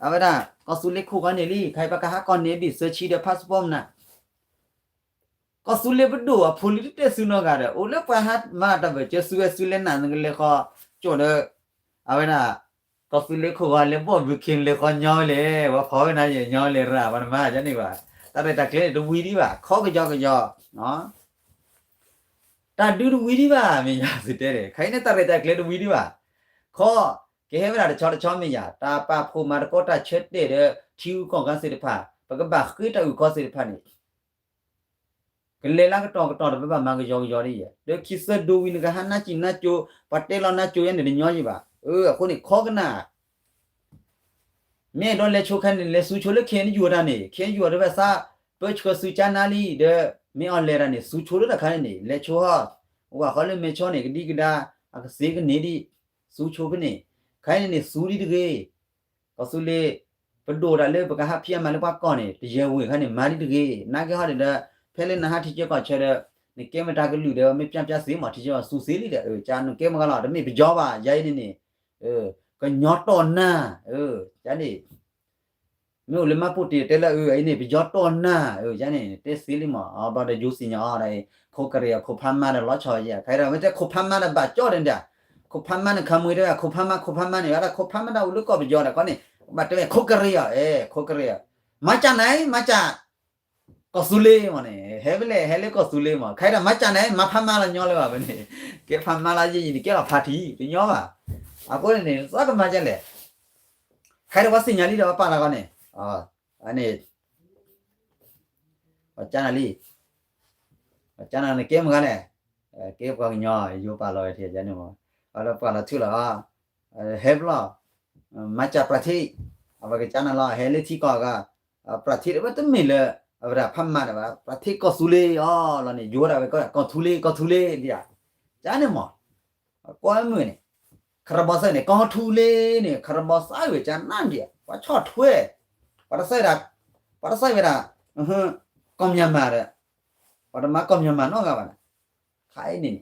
အဝဒါကဆူလေခုကနေလီခိုင်ပကဟာကောနေဘီဆချီတဲ့ passport နာကဆူလေဘဒိုအဖိုလီတဲဆူနောကတဲ့အိုလေပဟာမာတဘချဆူဆူလေနာငလေခေါကျော်တော့အဝဒါကဆူလေခုကလည်းဘောဘခင်လေခေါညောလေဝခေါ်နေညောလေရာဘာမှဂျနေပါတတဲ့တကလေဒဝီဒီပါခေါကကြောနော်တာဒူဝီဒီပါမင်းရစတဲ့ခိုင်းနေတဲ့တဲ့ကလေးဒူဝီဒီပါခေါ်ကဲဟဲဗလာချောမင်းရတာပါဖိုမာကောတာချက်တဲ့ထီဦးကောင်ကစစ်တဖာပကဘာခိတူကောစစ်တဖာနေကလေးလာကတော့ဘဘမန်ကယောရီရတဲ့ခိစဒူဝီနကဟနာချီနာချိုပတ်တဲလောနာချိုရဲ့နေညောကြီးပါအခုနေခေါကနာမဲတော့လေချိုခန်းလေဆူချိုလေခင်းယူတာနေခင်းယူရတဲ့စားပတ်ချကဆူချာနာလီတဲ့မင်းအလဲရနေစူချိုရတဲ့ခိုင်းနေလက်ချိုဟာဟိုကခေါ်လေမေချောနေကဒီကဒါအကစေကနေဒီစူချိုကနေခိုင်းနေစူရီတကေကဆူလေပဒိုရလေပကဟာဖီယမလပကောနေတရေဝေခိုင်းနေမာရီတကေနာကဟာတဲ့ဖဲလေနာဟာတီချက်ကချဲတဲ့နေကဲမတာကလူတဲ့မေပြန်စေးမှာတီချက်ကစူစေးလိတဲ့ဂျာနကဲမကလာတမေကြောပါရိုင်းနေကညောတော်နာဂျာနေမျိုးလမပုတ်တဲလဲအဲ့နေပြောတော့နာရနေတဲစီလီမအဘာတဲ့ဂျူစီညာအဲ့ခိုကရခိုဖမ်းမတဲ့လောချော်ရခိုင်ရမတဲ့ခိုဖမ်းမတဲ့ဘာကြောတယ်တဲ့ခိုဖမ်းမတဲ့ခမွေတဲ့ခိုဖမ်းမနေရတာခိုဖမ်းမတဲ့လူကောပြောတယ်ကောနေဘာတဲ့ခိုကရခိုကရမချနိုင်မချကောဆူလေးမနေဟဲလေကောဆူလေးမခိုင်ရမချနိုင်မဖမ်းမလာညောလဲပါပဲနေကဲဖမ်းမလာကြီးကဲတော့ဖာတီညောပါအခုနေစောကမချလဲခိုင်ရဝစညာလီတော့ပါလာကောနေအနေကျန်လီကျန်နေကဲမကလည်းကဲကောညောယူပါလို့ထည့်ကြနေမှာအဲ့တော့ပါလာထူလာဟဲဗလာမချပရတိအဘကကျန်လာဟဲလီတီကောကပရတိဘတ်မီလအဘရာဖမ်းမှာပါပရတိကောဆူလေလာနေယူရပဲကောထူလေဒီကျန်နေမှာကွာမွေးနေခရဘဆနေကောထူလေနေခရဘဆအဝေကျန်နန်ဒီဘာချော့ထွဲပါရဆိုင်ဝရကောမြမာရပါရမကောမြမာနော်ကပါလားခိုင်းနေ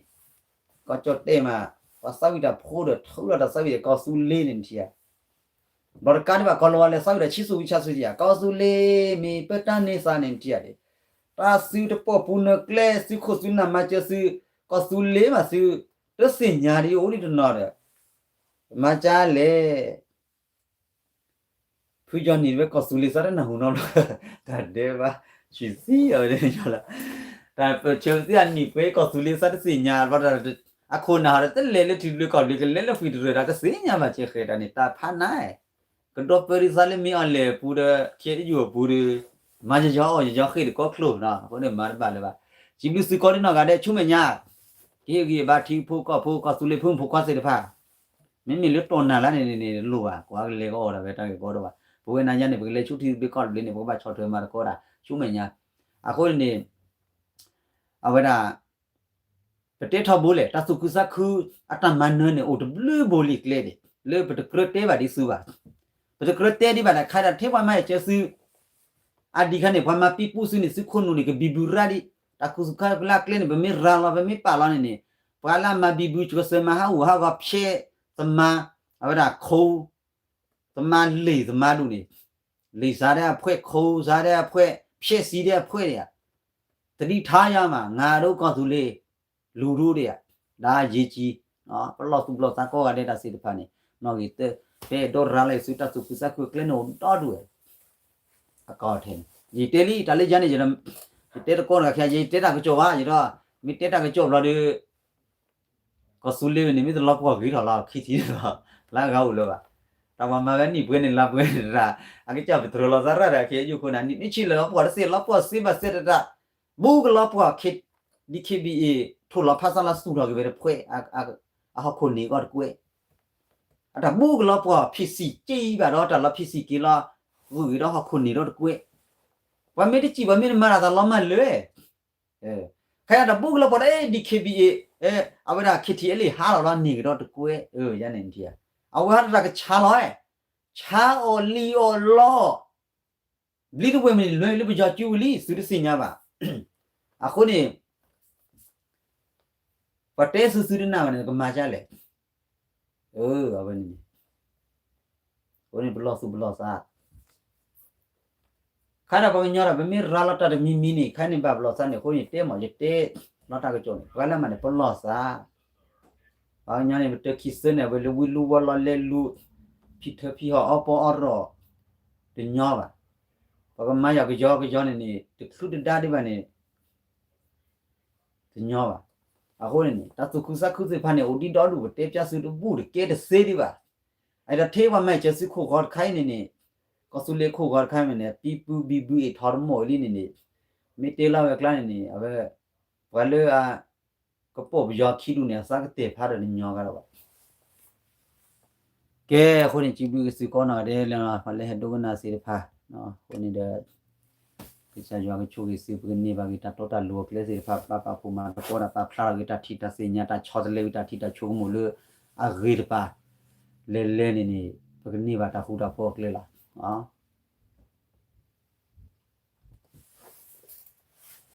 ကောချော့တဲမှာပါစဝိတာဖိုးတော့ထူလာတာစဝိကောဆူလေးနေတီဘာကနိဘာကောလောလဲစဝိတာချီဆူဝိချဆူကြီးကောဆူလေးမီပတန်နေစာနေတီရတယ်ပါစီတပေါ်ပူနကလဲစီခိုဆူနာမချစီကောဆူလေးမှာစီတစင်ညာရီအိုလီတနော်တဲ့မချလေဖူဂျန်နေပဲကောဆူလီစားတဲ့နာဟုနော်ဒါတဲ့ပါချီစီရတယ်ညလာဒါပချေစီအနိပဲကောဆူလီစားတဲ့စညာဘာ အခုနာရတဲ့လေလေတီလေကောလေလေလေဖီဒရတာကစင်းညာမချေခဲတာနေတာဖာနိုင်ကတော့ပရိသတ်လေမီအလေပူတဲ့ခေယူပူတဲ့မာကြောခေကောခလို့နော်ကိုနေမာပါလေပါဂျီဘလူစကောနေနော်ကတဲ့ချုံမညာဒီဘာတီဖိုကဆူလေဖုန်ဖိုကစေတဖာမင်းမလေတော်နာလာနေလို့ပါကွာလေကောတာပဲတောက်ကောတော့ပါဘဝနာညာနေဘလေချုတီဘကောလေနေဘောပါချော်ထွဲမှာကောတာချုံမညာအခုနေအဝဒါပတေထဘိုလေတဆုကုစခုအတမန်နနေအိုတဘလူဘိုလီကလေလေပတကရတေဘာဒီဆူပါပတကရတေဒီဘာခါရထေဝမိုင်ချေဆူအဒီခနဲ့ဘာမပီပူစုနေစခုနုနေကဘီဘူရာဒီတကုစခကလာကလေနေဘမီရာလာဘမီပါလာနေဘာလာမဘီဘူချစမဟာဝဟာကဖြေသမအဝဒါခိုးသမလေသမလူနေလေစားတဲ့အဖွဲခိုးစားတဲ့အဖွဲဖြည့်စီးတဲ့အဖွဲတွေတတိထားရမှာငါတို့ကောသူလေးလူတို့တွေကဒါရေးကြီးနော်ဘလော့သူဘလော့သားကောကတဲ့တာစီတဖာနေနော်ဒီတဲ့ဒေါ်ရလိုက်စူတဆုစကုကလနိုတော်တူအကောထင်ဒီတယ်လီတလေးချမ်းနေကြတဲ့ကောရခါကြီးတက်တာကကြောပါရတော့မိတက်တာကကြောလာတဲ့ကဆူလေးနေမိတလောက်ကောဂီထော်လာခီတီတော့လာကောက်လို့ပါတမမပဲနိပွေးနေလာပွေးနေတာအကကြောက်ဘယ်လိုလာစားရတဲ့ခေယူခုနာနိချီလောပေါ်စေလောပေါ်စေမစတဲ့တာဘူကလောပေါ်ခစ်ဒီခေဘီထိုလာဖာဆလာစတူတော့ကပဲဖွဲအဟခုန်နေကောကွေအတဘူကလောပေါ်ဖြစ်စီကြည်ပါတော့တလဖြစ်စီကီလာဝီတော့ဟခုန်နေတော့ကွေဝမေတချီဝမေမရာတာလောမလွဲခဲတဘူကလောပေါ်ဒီခေဘီအဝဒါခစ်တီအလေဟာတော့နေတော့ကွေရနေတီအဝဟာကချာလောချာအော်လီအော်လောဘလီတော့ဝမေလွဲလို့ကြောက်ကျူလီစူးစင်ညာပါအခုနေပတဲဆူစူရနာမနေကမာချလေအဘနီကိုနေဘလော့စုဘလော့စာခါရပညောရဗမေရာလတာမီမီနေခိုင်းနေပါဘလော့စာနေကိုနေတဲမရတဲလော့တာကကြောနေဘာလဲမနေဘလော့စာအညာနေတခိစနေဝလူဝလူဝလလေလူဖိထဖိဟောပေါ်အော်ရောတညောပါဘာကမရကကြောနေတခုတဒါဒီပါနေတညောပါအခုနေတသုခုစခုစဖာနေအိုဒီတော်လူတေပြဆူတူဘူးကဲတစေးဒီပါအဲ့ဒါထေဝမဲချစခုခေါ်ခိုင်းနေကဆူလေခုခေါ်ခိုင်းမနေပီပူဘီဘူအထော်မော်လီနေမီတေလာဝကလာနေအဘဝလေကပို့ကြောခီလူနေစကတေဖာရနေညောကတော့ကဲခုနေကြည့်ပြီးစီကောနာတယ်လာဖလဲဒုကနာစီဖာနော်ခုနေတဲ့ကိစ္စကြောင့်ချိုးစီပကနေပါကတာတော့တာလောကလေးစီဖာပဖူမာတော့တာဖလာကတာထီတာစညာတာချောတလေတာထီတာချိုးမလို့အဂေးပါလဲနေပကနေပါတာဟူတာပေါ့ကလေးလားနော်